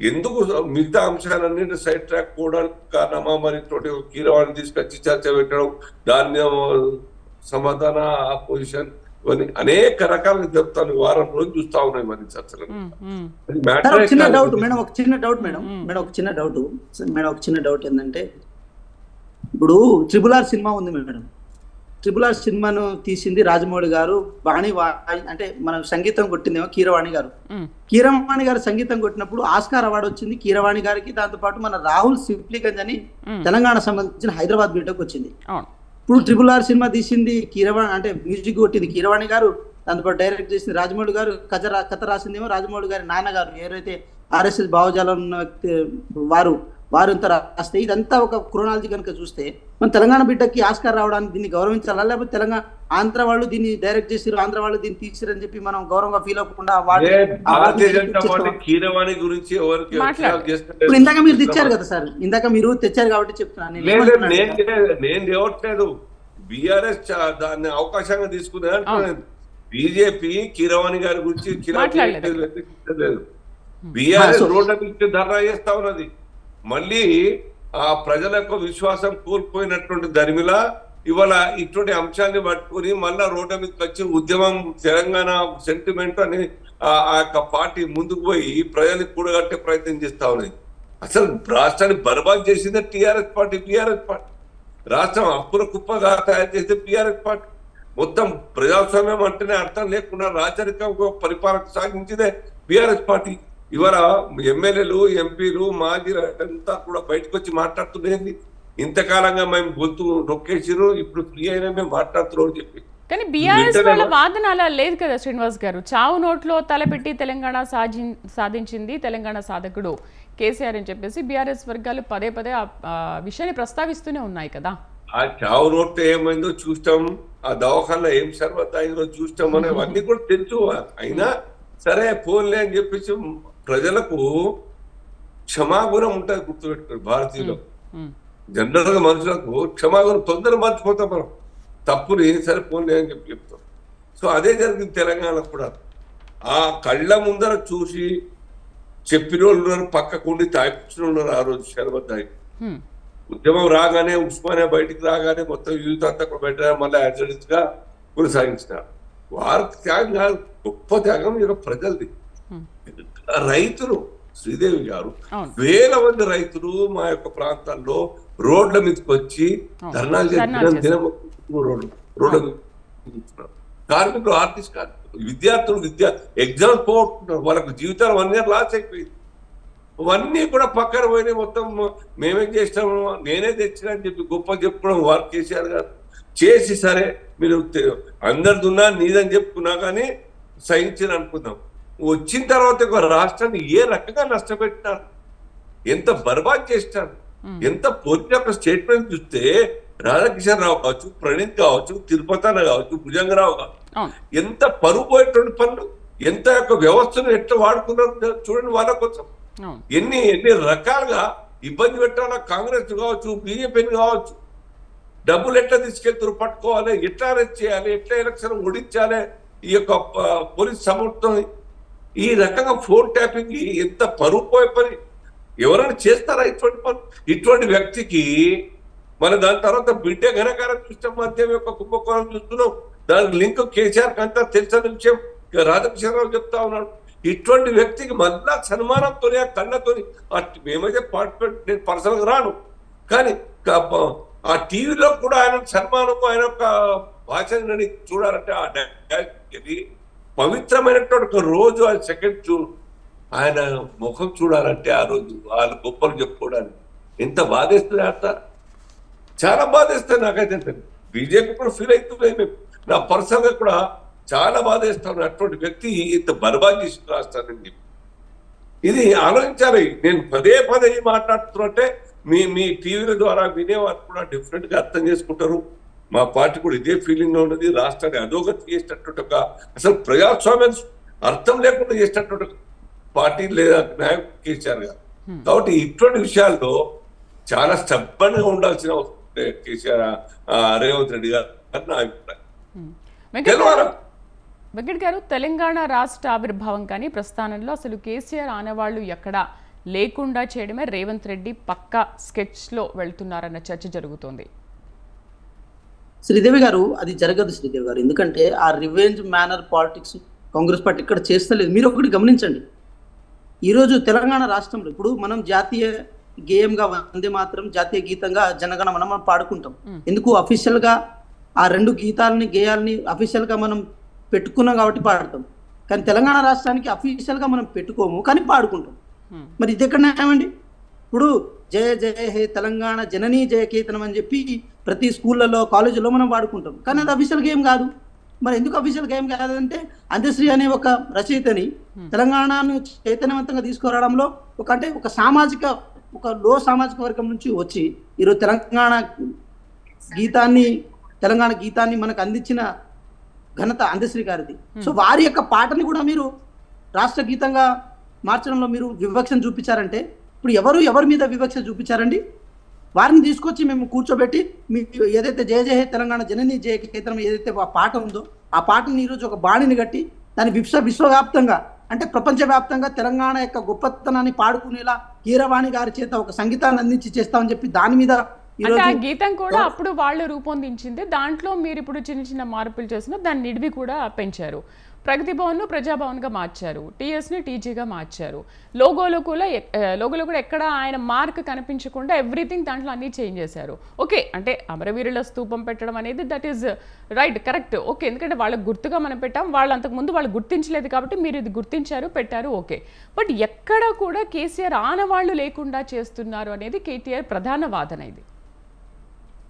ఎందుకు మిగతా అంశాలన్నీ సైడ్ ట్రాక్ పోవడానికి కారణమా, మరి కీరవాణి తీసుకొచ్చి చర్చ పెట్టడం, దాని సమాధాన ఆపోజిషన్, ఇవన్నీ అనేక రకాలుగా చెప్తాను. వారం రోజులు చూస్తా ఉన్నాయి మరి చర్చలు. చిన్న డౌట్ మేడం, ఒక చిన్న డౌట్ ఏంటంటే, ఇప్పుడు RRR సినిమా ఉంది మేడం. RRR సినిమాను తీసింది రాజమౌళి గారు, అంటే మనం సంగీతం కొట్టిందేమో కీరవాణి గారు. కీరవాణి గారు సంగీతం కొట్టినప్పుడు ఆస్కార్ అవార్డు వచ్చింది కీరవాణి గారికి. దాంతో పాటు మన రాహుల్ సిప్లిగంజ్ అని తెలంగాణ సంబంధించిన హైదరాబాద్ బీటకు వచ్చింది. ఇప్పుడు RRR సినిమా తీసింది కీరవాణి, అంటే మ్యూజిక్ కొట్టింది కీరవాణి గారు, దాంతో డైరెక్ట్ చేసింది రాజమౌళి గారు, కథ రాసిందేమో రాజమౌళి గారి నాన్నగారు, ఎవరైతే RSS భావజాలం ఉన్న వారు ఇంత రాస్తే. ఇదంతా ఒక క్రోనాలజీ కనుక చూస్తే మన తెలంగాణ బిడ్డకి ఆస్కార్ రావడానికి దీన్ని గౌరవించాలా, లేకపోతే ఆంధ్ర వాళ్ళు దీన్ని డైరెక్ట్ చేసిరు, ఆంధ్ర వాళ్ళు దీన్ని తీసిరు అని చెప్పి మనం గౌరవంగా ఫీల్ అవ్వకుండా కీరవాణి గురించి ఇప్పుడు ఇందాక మీరు తెచ్చారు కదా సార్, ఇందాక మీరు తెచ్చారు కాబట్టి చెప్తున్నాను. నేను తేవట్లేదు, బీఆర్ఎస్ దాన్ని అవకాశంగా తీసుకునే. బీజేపీ కీరవాణి గారి గురించి లేదు. బీఆర్ఎస్ రోడ్ల మీద ధర్నా చేస్తా ఉన్నది. మళ్ళీ ఆ ప్రజల యొక్క విశ్వాసం కోల్పోయినటువంటి దరిమిలా ఇవాళ ఇటువంటి అంశాన్ని పట్టుకుని మళ్ళా రోడ్ల మీదకి వచ్చి ఉద్యమం, తెలంగాణ సెంటిమెంట్ అని ఆ యొక్క పార్టీ ముందుకు పోయి ప్రజలకు కూడగట్టే ప్రయత్నం చేస్తా ఉన్నాయి. అసలు రాష్ట్రాన్ని బర్బాద్ చేసిందే బీఆర్ఎస్ పార్టీ. రాష్ట్రం అప్పుల కుప్పగా తయారు చేసే బీఆర్ఎస్ పార్టీ. మొత్తం ప్రజాస్వామ్యం అంటేనే అర్థం లేకుండా రాజరిక పరిపాలన సాగించిందే బీఆర్ఎస్ పార్టీ. ఇవాళ ఎమ్మెల్యేలు, ఎంపీలు, మాజీ అంతా కూడా బయటకు వచ్చి మాట్లాడుతున్నది. ఇంతకాలంగా మేము గొంతు నొక్కేసిరు, ఇప్పుడు ఫ్రీ అయినా మేము మాట్లాడుతున్నాం చెప్పి. కానీ బీఆర్ఎస్ వాళ్ళ వాదన అలా లేదు కదా శ్రీనివాస్ గారు. చావు నోట్లో తలపెట్టి తెలంగాణ సాధించింది తెలంగాణ సాధకుడు కేసీఆర్ అని చెప్పేసి బీఆర్ఎస్ వర్గాలు పదే ఆ విషయాన్ని ప్రస్తావిస్తూనే ఉన్నాయి కదా. ఆ చావు నోట్లో ఏమైందో చూస్తాం, ఆ దవాఖానలో ఏం సర్వత అయిందో చూస్తాం అనేవన్నీ కూడా తెలుసు. అయినా సరే పోన్లే అని చెప్పేసి ప్రజలకు క్షమాగుణం ఉంటుంది, గుర్తుపెట్టుకోండి. భారతీయులు జనరల్ గా మనుషులకు క్షమాగుణం తొందరగా మర్చిపోతాం మనం, తప్పుని సరే పోన్లే అని చెప్తాం. సో అదే జరిగింది తెలంగాణలో కూడా. ఆ కళ్ళ ముందర చూసి చెప్పిన వాళ్ళు ఉన్నారు, పక్కకుండి తాగిపించిన ఉన్నారు. ఆ రోజు షర్బత్ తాగి ఉద్యమం రాగానే, ఉస్మానియా బయటికి రాగానే మొత్తం యూత్ అంతా కూడా పెట్టారు, మళ్ళీ యాక్సిడెంట్స్ గా కొనసాగించినారు. వారికి త్యాగం కాదు, గొప్ప త్యాగం ఇక ప్రజలది. రైతులు, శ్రీదేవి గారు, వేల మంది రైతులు మా యొక్క ప్రాంతాల్లో రోడ్ల మీదకి వచ్చి ధర్నాలు చేస్తున్నారు. కార్మికులు, ఆర్టిస్ట్ కార్మికులు, విద్యార్థులు ఎగ్జామ్స్ పోగొట్టుకుంటారు. వాళ్ళకు జీవితాలు 1 year లాస్ అయిపోయింది. అవన్నీ కూడా పక్కన పోయినాయి. మొత్తం మేమేం చేసినాము, నేనే తెచ్చినా అని చెప్పి గొప్ప చెప్పుకోవడం వారు కేసీఆర్ గారు చేసి, సరే మీరు అందరిదున్నా నీదని చెప్పుకున్నా కానీ సహించని అనుకుందాం. వచ్చిన తర్వాత రాష్ట్రాన్ని ఏ రకంగా నష్టపెట్టినారు, ఎంత బర్బాద్ చేసినారు, ఎంత పోటీ యొక్క స్టేట్మెంట్ చూస్తే రాధాకిషన్ రావు కావచ్చు, ప్రణీత్ కావచ్చు, తిరుపతి కావచ్చు, భుజంగరావు కావచ్చు, ఎంత పరువు పోయేటువంటి పనులు, ఎంత యొక్క వ్యవస్థను ఎట్లా వాడుకున్నారు చూడండి. వాళ్ళ కోసం ఎన్ని రకాలుగా ఇబ్బంది పెట్టాలా, కాంగ్రెస్ కావచ్చు, బీజేపీని కావచ్చు. డబ్బులు ఎట్లా తీసుకెళ్తారు, పట్టుకోవాలి, ఎట్లా అరెస్ట్ చేయాలి, ఎట్లా ఎలక్షన్ ఓడించాలి, ఈ యొక్క పోలీస్ సమర్థం, ఈ రకంగా ఫోన్ ట్యాపింగ్ ఎంత పరువు పోయే పని. ఎవరైనా చేస్తారా ఇటువంటి పని? ఇటువంటి వ్యక్తికి మన దాని తర్వాత బిడ్డ ఘనకారం చూస్తాం, మద్యం యొక్క కుంభకోణం చూస్తున్నాం. దానికి లింక్ కేసీఆర్ అంతా తెలిసిన విషయం రాధాకృష్ణరావు చెప్తా ఉన్నాడు. ఇటువంటి వ్యక్తికి మళ్ళా సన్మానంతో, కళ్ళతో, మేమైతే పార్టిసిపేట్, నేను పర్సనల్గా రాను, కానీ ఆ టీవీలో కూడా ఆయన సన్మానం, ఆయన యొక్క భాషని చూడాలంటే ఆ డైరెక్ట్కి పవిత్రమైనటువంటి ఒక రోజు ఆ సెకండ్ ఆయన ముఖం చూడాలంటే ఆ రోజు వాళ్ళ గొప్పలు చెప్పుకోవడానికి ఎంత బాధేస్తుంది ఆడతారు. చాలా బాధేస్తుంది నాకైతే. బీజేపీ కూడా ఫీల్ అవుతున్నాయి. మేము నా పర్సనల్ గా కూడా చాలా బాధేస్తాను. అటువంటి వ్యక్తి ఇంత బర్బాద్ చేసి రాస్తానని చెప్పి ఇది ఆలోచించాలి. నేను పదే మాట్లాడుతున్నట్టే మీ టీవీల ద్వారా వినేవారు కూడా డిఫరెంట్ గా అర్థం చేసుకుంటారు. మా పార్టీ కూడా ఇదే ఫీలింగ్ లో ఉన్నది. రాష్ట్రాన్ని అధోగతి చేసినటువంటి ఒక అసలు ప్రజాస్వామ్యం అర్థం లేకుండా చేసినటువంటి పార్టీ లేదా నాయకుడు కేసీఆర్ గారు. కాబట్టి ఇటువంటి విషయాల్లో చాలా స్టబ్బన్గా ఉండాల్సిన కేసీఆర్ రేవంత్ రెడ్డి గారు నా అభిప్రాయం. వెంకట్ గారు, తెలంగాణ రాష్ట్ర ఆవిర్భావం కానీ ప్రస్థానంలో అసలు కేసీఆర్ ఆనవాళ్లు ఎక్కడా లేకుండా చేయడమే రేవంత్ రెడ్డి పక్కా స్కెచ్లో వెళ్తున్నారన్న చర్చ జరుగుతోంది. శ్రీదేవి గారు, అది జరగదు శ్రీదేవి గారు. ఎందుకంటే ఆ revenge manner politics Congress party ఇక్కడ చేస్తలేదు. మీరు ఒకటి గమనించండి, ఈరోజు తెలంగాణ రాష్ట్రంలో ఇప్పుడు మనం జాతీయ గేయంగా వందే మాత్రం, జాతీయ గీతంగా జనగణ మనం పాడుకుంటాం. ఎందుకు? అఫీషియల్ గా ఆ రెండు గేయాలని అఫీషియల్ గా మనం పెట్టుకున్నాం కాబట్టి పాడతాం. కానీ తెలంగాణ రాష్ట్రానికి అఫీషియల్ గా మనం పెట్టుకోము, కానీ పాడుకుంటాం. మరి ఇది ఎక్కడ న్యాయమండి? ఇప్పుడు జయ జయ హే తెలంగాణ జననీ జయ కేతనం అని చెప్పి ప్రతి స్కూళ్ళలో కాలేజీలో మనం పాడుకుంటాం, కానీ అది అఫీషియల్ గేమ్ కాదు. మరి ఎందుకు అఫీషియల్ గేమ్ కాదంటే అందశ్రీ అనే ఒక రచయితని తెలంగాణను చైతన్యవంతంగా తీసుకురావడంలో ఒక సామాజిక లో సామాజిక వర్గం నుంచి వచ్చి ఈరోజు తెలంగాణ గీతాన్ని మనకు అందించిన ఘనత అందశ్రీ గారిది. సో వారి యొక్క పాటని కూడా మీరు రాష్ట్ర గీతంగా మార్చడంలో మీరు వివక్షను చూపించారంటే ఇప్పుడు ఎవరి మీద వివక్ష చూపించారండి? వారిని తీసుకొచ్చి మేము కూర్చోబెట్టి మీకు ఏదైతే జయ జయ తెలంగాణ జననీ జయ కేతనం ఏదైతే ఆ పాట ఉందో ఆ పాటని ఈరోజు ఒక బాణిని కట్టి దాన్ని విశ్వవ్యాప్తంగా అంటే ప్రపంచవ్యాప్తంగా తెలంగాణ యొక్క గొప్పతనాన్ని పాడుకునేలా కీరవాణి గారి చేత ఒక సంగీతాన్ని అందించి చేస్తామని చెప్పి దాని మీద గీతం కూడా అప్పుడు వాళ్ళు రూపొందించింది. దాంట్లో మీరు ఇప్పుడు చిన్న చిన్న మార్పులు చేసిన దాని నిడివి కూడా పెంచారు. ప్రగతి భవన్ను ప్రజాభవన్గా మార్చారు, టీఎస్ని టీజీగా మార్చారు. లోగోలో కూడా ఎక్కడ ఆయన మార్క్ కనిపించకుండా ఎవ్రీథింగ్ దాంట్లో అన్నీ చేంజ్ చేశారు. ఓకే, అంటే అమరవీరుల స్తూపం పెట్టడం అనేది that is right, correct, okay. ఎందుకంటే వాళ్ళకి గుర్తుగా మనం పెట్టాం, వాళ్ళు అంతకుముందు వాళ్ళు గుర్తించలేదు కాబట్టి మీరు ఇది గుర్తించారు, పెట్టారు, ఓకే. బట్ ఎక్కడ కూడా కేసీఆర్ ఆనవాళ్లు లేకుండా చేస్తున్నారు అనేది కేటీఆర్ ప్రధాన వాదన. ఇది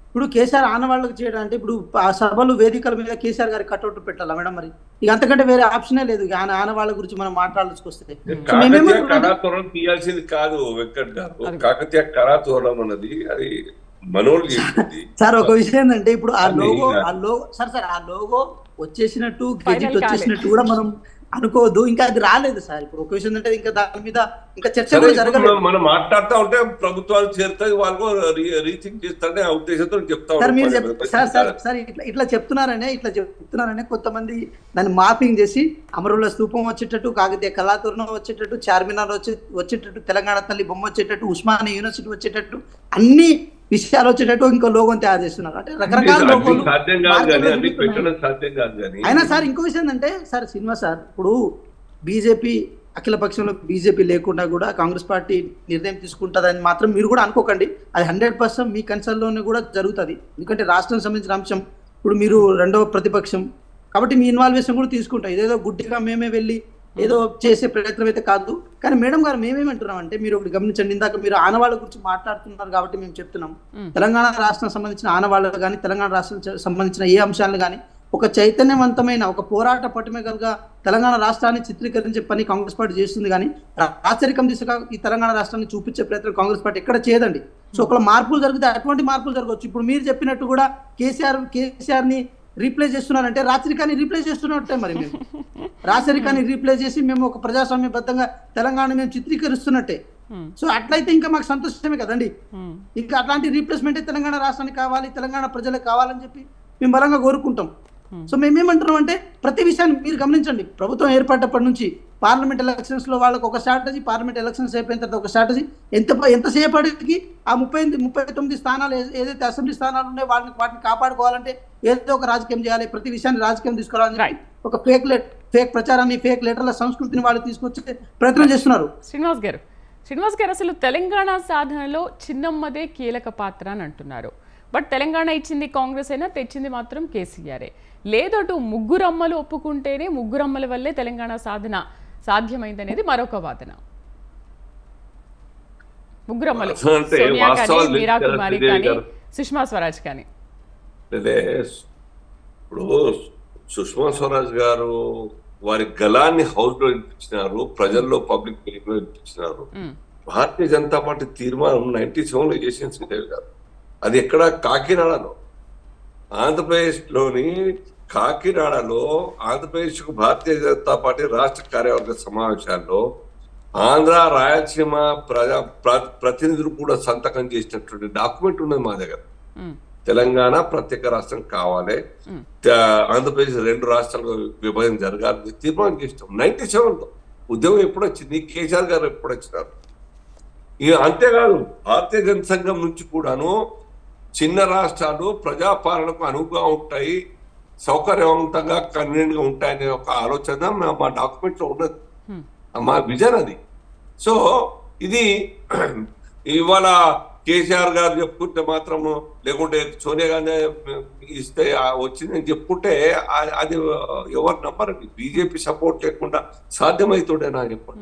ఇప్పుడు కేసీఆర్ ఆనవాళ్ళకు చేయడం అంటే ఇప్పుడు ఆ సభలు వేదికల మీద కేసీఆర్ గారి కట్అవుట్ పెట్టాలా మేడం? మరి ఇక అంతకంటే వేరే ఆప్షనే లేదు. ఆయన ఆనవాళ్ళ గురించి మనం మాట్లాడాల్సుకొస్తే కళాతోరణం తీయాల్సింది కాదు వెంకట్ గారు. కాకతీయ కళాతోరణం అన్నది అది మనోళ్ళు చేసింది సార్. ఒక విషయం ఏంటంటే ఇప్పుడు ఆ లోగో వచ్చేసినట్టు గెజిట్ వచ్చేసినట్టు కూడా మనం అనుకోవద్దు. ఇంకా అది రాలేదు సార్. ఇప్పుడు ఒక విషయం అంటే ఇంకా దాని మీద ఇంకా చర్చ కూడా జరగలేదు. మనం మాట్లాడుతూ ఉంటే ప్రభుత్వాలు చేరుతాయి, వాళ్ళు రీచింగ్ చేస్తారనే ఉద్దేశంతో చెప్తా సార్. మీరు సార్ ఇట్లా చెప్తున్నారనే కొంతమంది దాన్ని మార్పింగ్ చేసి అమరుల స్తూపం వచ్చేటట్టు, కాకతీయ కళాతోరణం వచ్చేటట్టు, చార్మినార్ వచ్చేటట్టు, తెలంగాణ తల్లి బొమ్మ వచ్చేటట్టు, ఉస్మానియా యూనివర్సిటీ వచ్చేటట్టు అన్ని విషయాలు వచ్చేటట్టు ఇంకో లోగోని తయారు చేస్తున్నారు. అంటే రకరకాల లోగోలు అయినా సార్. ఇంకో విషయం ఏంటంటే సార్ శ్రీనివాస్ సార్, ఇప్పుడు బీజేపీ అఖిల పక్షంలో బీజేపీ లేకుండా కూడా కాంగ్రెస్ పార్టీ నిర్ణయం తీసుకుంటుందని మాత్రం మీరు కూడా అనుకోకండి. అది 100% మీ కన్సర్న్లోనే కూడా జరుగుతుంది. ఎందుకంటే రాష్ట్రానికి సంబంధించిన అంశం. ఇప్పుడు మీరు రెండవ ప్రతిపక్షం కాబట్టి మీ ఇన్వాల్వేషన్ కూడా తీసుకుంటాం. ఇదేదో గుడ్డిగా మేమే వెళ్ళి ఏదో చేసే ప్రయత్నం అయితే కాదు. కానీ మేడం గారు మేమేమంటున్నాం అంటే మీరు ఒకటి గమనించండి, ఇందాక మీరు ఆనవాళ్ళ గురించి మాట్లాడుతున్నారు కాబట్టి మేము చెప్తున్నాం, తెలంగాణ రాష్ట్రం సంబంధించిన ఆనవాళ్ళు కానీ తెలంగాణ రాష్ట్రం సంబంధించిన ఏ అంశాలను కానీ ఒక చైతన్యవంతమైన ఒక పోరాట పట్టుమగలుగా తెలంగాణ రాష్ట్రాన్ని చిత్రీకరించే పని కాంగ్రెస్ పార్టీ చేస్తుంది. కానీ రాచరికం దిశగా ఈ తెలంగాణ రాష్ట్రాన్ని చూపించే ప్రయత్నం కాంగ్రెస్ పార్టీ ఎక్కడ చేయదండి. సో ఒకవేళ మార్పులు జరిగితే అటువంటి మార్పులు జరగవచ్చు. ఇప్పుడు మీరు చెప్పినట్టు కూడా కేసీఆర్ని రీప్లేస్ చేస్తున్నారంటే రాచరికాన్ని రీప్లేస్ చేస్తున్నట్టే. మరి మేము రాచరికాన్ని రీప్లేస్ చేసి మేము ఒక ప్రజాస్వామ్యబద్ధంగా తెలంగాణ మేము చిత్రీకరిస్తున్నట్టే. సో అట్లయితే ఇంకా మాకు సంతోషమే కదండి. ఇంకా అట్లాంటి రీప్లేస్మెంటే తెలంగాణ రాష్ట్రానికి కావాలి, తెలంగాణ ప్రజలకు కావాలని చెప్పి మేము బలంగా కోరుకుంటాం. సో మేమేమంటున్నాం అంటే ప్రతి విషయాన్ని మీరు గమనించండి. ప్రభుత్వం ఏర్పడ్డప్పటి నుంచి పార్లమెంట్ ఎలక్షన్స్ లో వాళ్ళకి ఒక స్ట్రాటజీ, పార్లమెంట్ ఎలక్షన్స్ అయిపోయిన తర్వాత ఒక స్ట్రాటజీ, ఎంతసేపటికి ఆ 39 స్థానాలు ఏదైతే అసెంబ్లీ స్థానాలు ఉన్నాయో వాటిని కాపాడుకోవాలంటే ఏదో ఒక రాజకీయం చేయాలి, ప్రతి విషయాన్ని రాజకీయం తీసుకురావాలని ఒక ఫేక్ ప్రచారాన్ని, ఫేక్ లెటర్ల సంస్కృతిని వాళ్ళు తీసుకొచ్చే ప్రయత్నం చేస్తున్నారు. శ్రీనివాస్ గారు అసలు తెలంగాణ సాధనలో చిన్నమ్మదే కీలక పాత్ర అని అంటున్నారు. బట్ తెలంగాణ ఇచ్చింది కాంగ్రెస్ అయినా తెచ్చింది మాత్రం కేసీఆరే. లేదటు ముగ్గురమ్మలు ఒప్పుకుంటేనే ముగ్గురమ్మల వల్లే తెలంగాణ సాధన సాధ్యమైందనేది మరొక వాదన. ముగ్గురమ్మలు సోనియా కానీ, మీరా కుమారి కానీ, సుష్మా స్వరాజ్ కానీ. ఇప్పుడు సుష్మా స్వరాజ్ గారు వారి గలాన్ని హౌస్ లో వినిపించినారు, ప్రజల్లో పబ్లిక్ లో వినిపించినారు. భారతీయ జనతా పార్టీ తీర్మానం 97లో చేసింది శ్రీదేవి గారు. అది ఎక్కడ? కాకినాడలో, ఆంధ్రప్రదేశ్ లోని కాకినాడలో ఆంధ్రప్రదేశ్ కు భారతీయ జనతా పార్టీ రాష్ట్ర కార్యవర్గ సమావేశాల్లో ఆంధ్ర రాయలసీమ ప్రతినిధులు కూడా సంతకం చేసినటువంటి డాక్యుమెంట్ ఉన్నది మా దగ్గర. తెలంగాణ ప్రత్యేక రాష్ట్రం కావాలి, ఆంధ్రప్రదేశ్ 2 రాష్ట్రాలుగా విభజన జరగాలని తీర్మానం చేసినాం 97లో. ఉద్యమం ఎప్పుడు వచ్చింది? కేసీఆర్ గారు ఎప్పుడు వచ్చినారు? అంతేకాదు భారతీయ జనసంఘం నుంచి కూడాను చిన్న రాష్ట్రాలు ప్రజాపాలనకు అనువుగా ఉంటాయి, సౌకర్యవంతంగా కన్వీనియంట్ గా ఉంటాయనే ఒక ఆలోచన మా డాక్యుమెంట్ లో ఉన్నది, మా విజన్ అది. సో ఇది ఇవాళ కేసీఆర్ గారు చెప్పుకుంటే మాత్రము, లేకుంటే సోనియా గాంధీ ఇస్తే వచ్చిందని చెప్పుకుంటే అది ఎవరు నమ్మరండి. బీజేపీ సపోర్ట్ లేకుండా సాధ్యమవుతుండే నా చెప్పండి.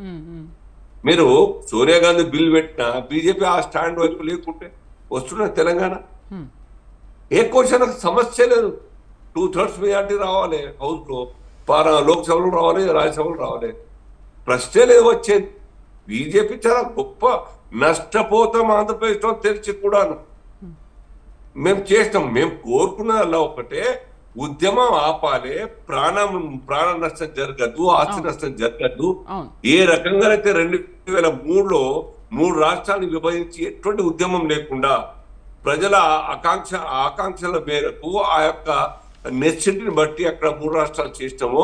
మీరు సోనియా గాంధీ బిల్ పెట్టినా బీజేపీ ఆ స్టాండ్ వైపు లేకుంటే వస్తున్న తెలంగాణ ఏ క్వశ్చన్ సమస్య లేదు. 2/3 మెజార్టీ రావాలి హౌస్ లో, లోక్సభలో రావాలి, రాజ్యసభలో రావాలి, ప్రశ్నే లేదు వచ్చేది. బీజేపీ చాలా గొప్ప నష్టపోతాం ఆంధ్రప్రదేశ్ లో తెలిసి కూడాను. మేము చేస్తాం, మేము కోరుకున్నదల్లా ఒకటే, ఉద్యమం ఆపాలి, ప్రాణ నష్టం జరగద్దు, ఆస్తి నష్టం జరగద్దు. ఏ రకంగా అయితే 2003లో 3 రాష్ట్రాలను విభజించి ఎటువంటి ఉద్యమం లేకుండా ప్రజల ఆకాంక్షల మేరకు ఆ యొక్క నెసిటీని బట్టి అక్కడ 3 రాష్ట్రాలు చేసినామో,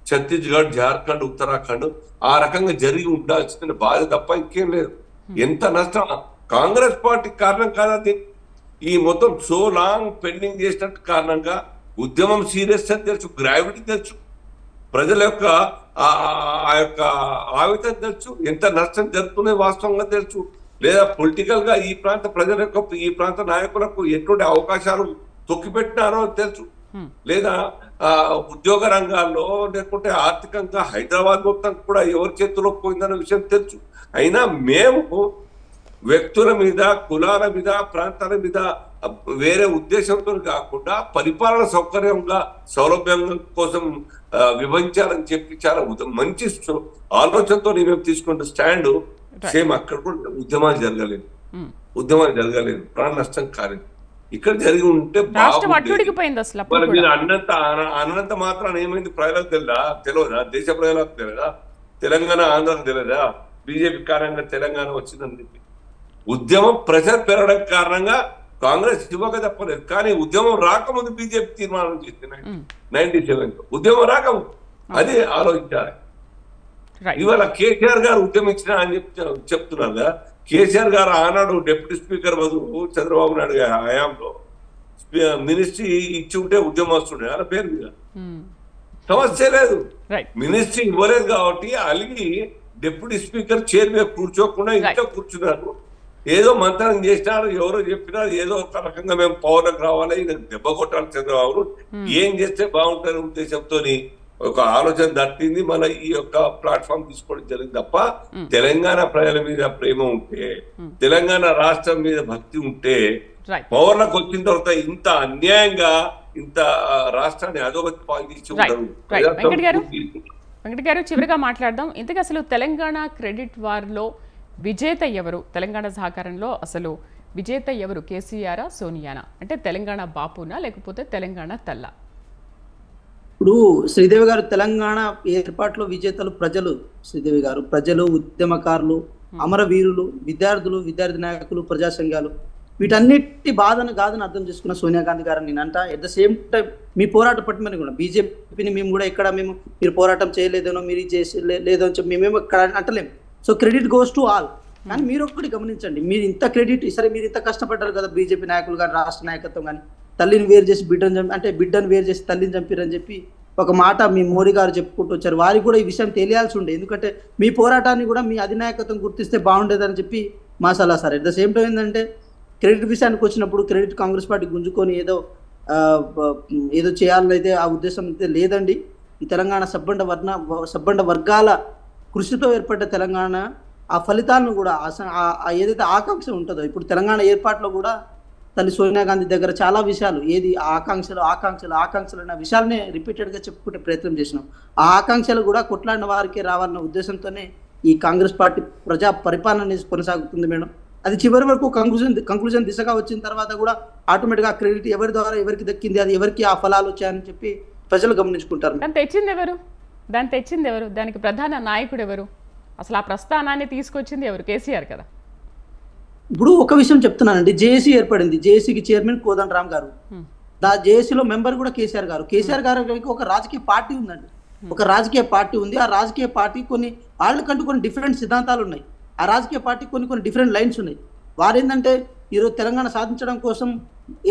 ఛత్తీస్గఢ్, జార్ఖండ్, ఉత్తరాఖండ్, ఆ రకంగా జరిగి ఉండాల్సిన బాధ తప్ప ఇంకేం లేదు. ఎంత నష్టం కాంగ్రెస్ పార్టీ కారణం కాదా? ఈ మొత్తం సో లాంగ్ పెండింగ్ చేసినట్టు కారణంగా ఉద్యమం సీరియస్ అని తెలుసు, గ్రావిటీ తెలుసు, ప్రజల యొక్క ఆ యొక్క ఆవితం తెలుసు, ఎంత నష్టం జరుగుతుందో వాస్తవంగా తెలుసు. లేదా పొలిటికల్ గా ఈ ప్రాంత ప్రజల యొక్క, ఈ ప్రాంత నాయకులకు ఎటువంటి అవకాశాలు తొక్కిపెట్టినారో తెలుసు. లేదా ఉద్యోగ రంగాల్లో, లేకుంటే ఆర్థికంగా హైదరాబాద్ మొత్తం కూడా ఎవరి చేతిలో పోయిందన్న విషయం తెలుసు. అయినా మేము వ్యక్తుల మీద, కులాల మీద, ప్రాంతాల మీద వేరే ఉద్దేశంతో కాకుండా పరిపాలన సౌలభ్యం కోసం విభజించాలని చెప్పి చాలా మంచి ఆలోచనతో మేము తీసుకున్న స్టాండ్ సేమ్ అక్కడ కూడా ఉద్యమాలు జరగలేదు, ప్రాణ నష్టం కాలేదు. ఇక్కడ జరిగి ఉంటే మీరు అన్నంత మాత్రాన్ని ఏమైంది ప్రజలకు తెలియదా? దేశ ప్రజలకు తెలియదా? తెలంగాణ ఆంధ్రకు తెలియదా? బీజేపీ కారణంగా తెలంగాణ వచ్చిందని చెప్పి ఉద్యమం ప్రెషర్ పెరగడం కారణంగా కాంగ్రెస్ ఇవ్వక తప్పలేదు. కానీ ఉద్యమం రాకముందు బీజేపీ తీర్మానం చేసింది 97లో. ఉద్యమం రాకముందు అది ఆలోచించాలి. ఇవాళ కేసీఆర్ గారు ఉద్యమించిన అని చెప్తున్నారు కదా. కేసీఆర్ గారు ఆనాడు డిప్యూటీ స్పీకర్ బదులు చంద్రబాబు నాయుడు గారి హయాంలో మినిస్ట్రీ ఇచ్చి ఉంటే ఉద్యమం వస్తుండే అలా పేరు మీద సమస్య లేదు. మినిస్ట్రీ ఇవ్వలేదు కాబట్టి అలిగి డిప్యూటీ స్పీకర్ చైర్ మీద కూర్చోకుండా ఇంట్లో కూర్చున్నారు. ఏదో మంత్రం చేసినారు, ఎవరో చెప్పినారు, ఏదో ఒక రకంగా మేము పవర్లకు రావాలి, దెబ్బ కొట్టాలి చంద్రబాబు, ఏం చేస్తే బాగుంటుంది ఉద్దేశంతో ఒక ఆలోచన దట్టింది. మన ఈ యొక్క ప్లాట్ఫామ్ తీసుకోవడం జరిగింది తప్ప తెలంగాణ ప్రజల మీద ప్రేమ ఉంటే, తెలంగాణ రాష్ట్రం మీద భక్తి ఉంటే, పవర్లకు వచ్చిన తర్వాత ఇంత అన్యాయంగా ఇంత రాష్ట్రాన్ని అధోగతి పాలు తీసి ఉంటారు. వెంకట గారు, చివరిగా మాట్లాడదాం. ఇంతకీ అసలు తెలంగాణ క్రెడిట్ వార్లో విజేత ఎవరు? తెలంగాణ సహకారంలో అసలు విజేత ఎవరు? కేసీఆరా, సోనియానా? అంటే తెలంగాణ బాపునా లేకపోతే తెలంగాణ తల్ల? ఇప్పుడు శ్రీదేవి గారు, తెలంగాణ ఏర్పాటులో విజేతలు ప్రజలు. శ్రీదేవి గారు, ప్రజలు, ఉద్యమకారులు, అమరవీరులు, విద్యార్థులు, విద్యార్థి నాయకులు, ప్రజా సంఘాలు, వీటన్నిటి బాధను కాదని అర్థం చేసుకున్న సోనియా గాంధీ గారు నేనంట. ఎట్ ద సేమ్ టైం మీ పోరాట పట్టుమని కూడా బీజేపీని మేము కూడా ఇక్కడ మీరు పోరాటం చేయలేదనో, మీరు లేదో అని చెప్పి మేమేమో ఇక్కడ అంటలేము. So credit goes to all. కానీ మీరు ఒక్కటి గమనించండి, మీరు ఇంత క్రెడిట్ సరే, మీరు ఇంత కష్టపడ్డారు కదా, బీజేపీ నాయకులు కానీ, రాష్ట్ర నాయకత్వం కానీ, తల్లిని వేరు చేసి బిడ్డను వేరు చేసి తల్లిని చంపిరని చెప్పి ఒక మాట మీ మోడీ గారు చెప్పుకుంటూ వచ్చారు. వారికి కూడా ఈ విషయం తెలియాల్సి ఉండే, ఎందుకంటే మీ పోరాటాన్ని కూడా మీ అధినాయకత్వం గుర్తిస్తే బాగుండేదని చెప్పి మా సలహా sir. At the same time ఏంటంటే క్రెడిట్ విషయానికి వచ్చినప్పుడు క్రెడిట్ కాంగ్రెస్ పార్టీ గుంజుకొని ఏదో చేయాలనైతే ఆ ఉద్దేశం అయితే లేదండి. ఈ తెలంగాణ సబ్బండ వర్గాల కృషితో ఏర్పడ్డ తెలంగాణ, ఆ ఫలితాలను కూడా ఏదైతే ఆకాంక్ష ఉంటుందో, ఇప్పుడు తెలంగాణ ఏర్పాటులో కూడా తల్లి సోనియా గాంధీ దగ్గర చాలా విషయాలు ఆకాంక్షలు అన్న విషయాలనే రిపీటెడ్గా చెప్పుకునే ప్రయత్నం చేసినాం. ఆ ఆకాంక్షలు కూడా కొట్లాడిన వారికి రావాలన్న ఉద్దేశంతోనే ఈ కాంగ్రెస్ పార్టీ ప్రజా పరిపాలన అనేది కొనసాగుతుంది మేడం. అది చివరి వరకు కంక్లూజన్ దిశగా వచ్చిన తర్వాత కూడా ఆటోమేటిక్గా క్రెడిట్ ఎవరి ద్వారా ఎవరికి దక్కింది, అది ఎవరికి ఆ ఫలాలు వచ్చాయని చెప్పి ప్రజలు గమనించుకుంటారు. దాన్ని తెచ్చింది ఎవరు? దానికి ప్రధాన నాయకుడు ఎవరు? అసలు ఆ ప్రస్థానాన్ని తీసుకొచ్చింది ఎవరు? కేసీఆర్ కదా. ఇప్పుడు ఒక విషయం చెప్తున్నానండి, జేఏసీ ఏర్పడింది. జేఏసీకి చైర్మన్ కోదండరామ్ గారు, జేఏసీలో మెంబర్ కూడా కేసీఆర్ గారు. కేసీఆర్ గారికి ఒక రాజకీయ పార్టీ ఉందండి, ఒక రాజకీయ పార్టీ ఉంది. ఆ రాజకీయ పార్టీ వాళ్ళకంటూ కొన్ని డిఫరెంట్ సిద్ధాంతాలు ఉన్నాయి. ఆ రాజకీయ పార్టీ కొన్ని డిఫరెంట్ లైన్స్ ఉన్నాయి. వారు ఏంటంటే ఈరోజు తెలంగాణ సాధించడం కోసం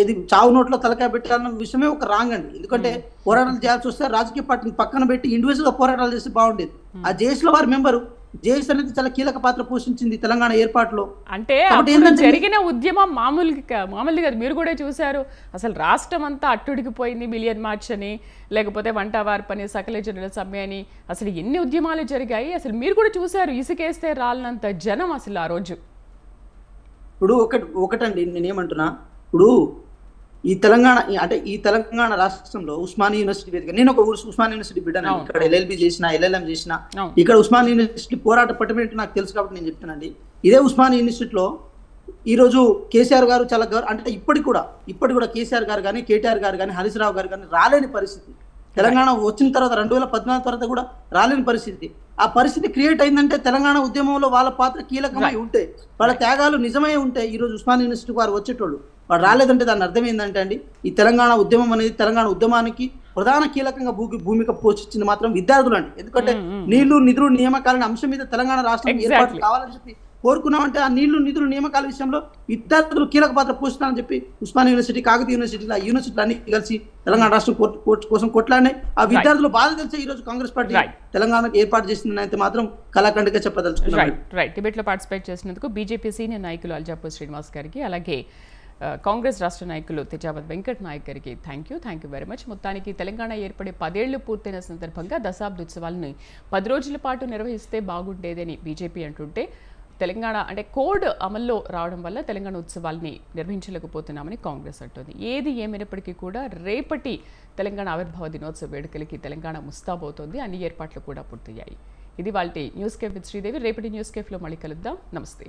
ఏది చావు నోట్లో తలకాయ పెట్టాలన్న విషయమే ఒక రాంగ్ అండి. ఎందుకంటే పోరాటాలు చేయాల్సి వస్తే రాజకీయ పార్టీని పక్కన పెట్టి ఇండివిజువల్గా పోరాటాలు చేస్తే బాగుండేది. ఆ జేఏసీలో వారి మెంబరు, జేఏసీ అనేది చాలా కీలక పాత్ర పోషించింది తెలంగాణ ఏర్పాటులో. అంటే జరిగిన ఉద్యమం మామూలుగా మీరు కూడా చూశారు. అసలు రాష్ట్రం అంతా అట్టుడికిపోయింది. మిలియన్ మార్చ్ అని, లేకపోతే వంట వార్పని, సకల జనుల సమ్మె అని, అసలు ఎన్ని ఉద్యమాలు జరిగాయి. అసలు మీరు కూడా చూశారు. ఇసుకేస్తే రాలినంత జనం అసలు ఆ రోజు. ఇప్పుడు ఒకటండి నేనేమంటున్నా, ఇప్పుడు ఈ తెలంగాణ రాష్ట్రంలో ఉస్మానియా యూనివర్సిటీ వేదిక, నేను ఒక ఉస్మానియా యూనివర్సిటీ బిడ్డను, ఇక్కడ LLB చేసిన, LLM చేసిన, ఇక్కడ ఉస్మానియా యూనివర్సిటీ పోరాట పట్టమేంటి నాకు తెలుసు కాబట్టి నేను చెప్తానండి. ఇదే ఉస్మానియా యూనివర్సిటీలో ఈరోజు కేసీఆర్ గారు చాలా అంటే ఇప్పటికి కూడా కేసీఆర్ గారు కానీ, కేటీఆర్ గారు కానీ, హరీష్ రావు గారు కానీ రాలేని పరిస్థితి. తెలంగాణ వచ్చిన తర్వాత 2014 తర్వాత కూడా రాలేని పరిస్థితి. ఆ పరిస్థితి క్రియేట్ అయిందంటే తెలంగాణ ఉద్యమంలో వాళ్ళ పాత్ర కీలకమై ఉంటే, వాళ్ళ త్యాగాలు నిజమై ఉంటే ఈరోజు ఉస్మానియా యూనివర్సిటీకి వారు వచ్చేటోళ్ళు. వాడు రాలేదంటే దాని అర్థం ఏంటంటే అండి, ఈ తెలంగాణ ఉద్యమం అనేది, తెలంగాణ ఉద్యమానికి ప్రధాన కీలకంగా భూమిక పోషించింది మాత్రం విద్యార్థులు అండి. ఎందుకంటే నీళ్లు నిధులు నియామకాలనే అంశం మీద తెలంగాణ రాష్ట్రం ఏర్పాటు కావాలని చెప్పి కోరుకున్నామంటే ఆ నీళ్లు నిధులు నియామకాల విషయంలో విద్యార్థులు కీలక పాత్ర పోషిస్తారని చెప్పి ఉస్మానియా యూనివర్సిటీ, కాకతీయ యూనివర్సిటీలు, ఆ యూనివర్సిటీలు అన్ని కలిసి తెలంగాణ రాష్ట్రం కోసం కొట్లాడినాయి. ఆ విద్యార్థులు బాధ తెలిసే ఈ రోజు కాంగ్రెస్ పార్టీ తెలంగాణకు ఏర్పాటు చేసిందని అయితే మాత్రం కళాఖండిగా చెప్పదలుచుకున్నారు. డిబేట్ లో పార్టిసిపేట్ చేసినందుకు బీజేపీ సీనియర్ నాయకులు అల్జాపూర్ శ్రీనివాస్ గారికి, అలాగే కాంగ్రెస్ రాష్ట్ర నాయకులు తెజావత్ వెంకట్ నాయక్ గారికి థ్యాంక్ యూ వెరీ మచ్. మొత్తానికి తెలంగాణ ఏర్పడే 10 ఏళ్లు పూర్తయిన సందర్భంగా దశాబ్ద ఉత్సవాలను 10 రోజుల పాటు నిర్వహిస్తే బాగుండేదని బీజేపీ అంటుంటే, తెలంగాణ అంటే కోడ్ అమల్లో రావడం వల్ల తెలంగాణ ఉత్సవాల్ని నిర్వహించలేకపోతున్నామని కాంగ్రెస్ అంటుంది. ఏది ఏమైనప్పటికీ కూడా రేపటి తెలంగాణ ఆవిర్భావ దినోత్సవ వేడుకలకి తెలంగాణ ముస్తాబవుతోంది. అన్ని ఏర్పాట్లు కూడా పూర్తయ్యాయి. ఇది వాళ్ళ న్యూస్ కేఫ్ విత్ శ్రీదేవి. రేపటి న్యూస్ కేఫ్లో మళ్ళీ కలుద్దాం. నమస్తే.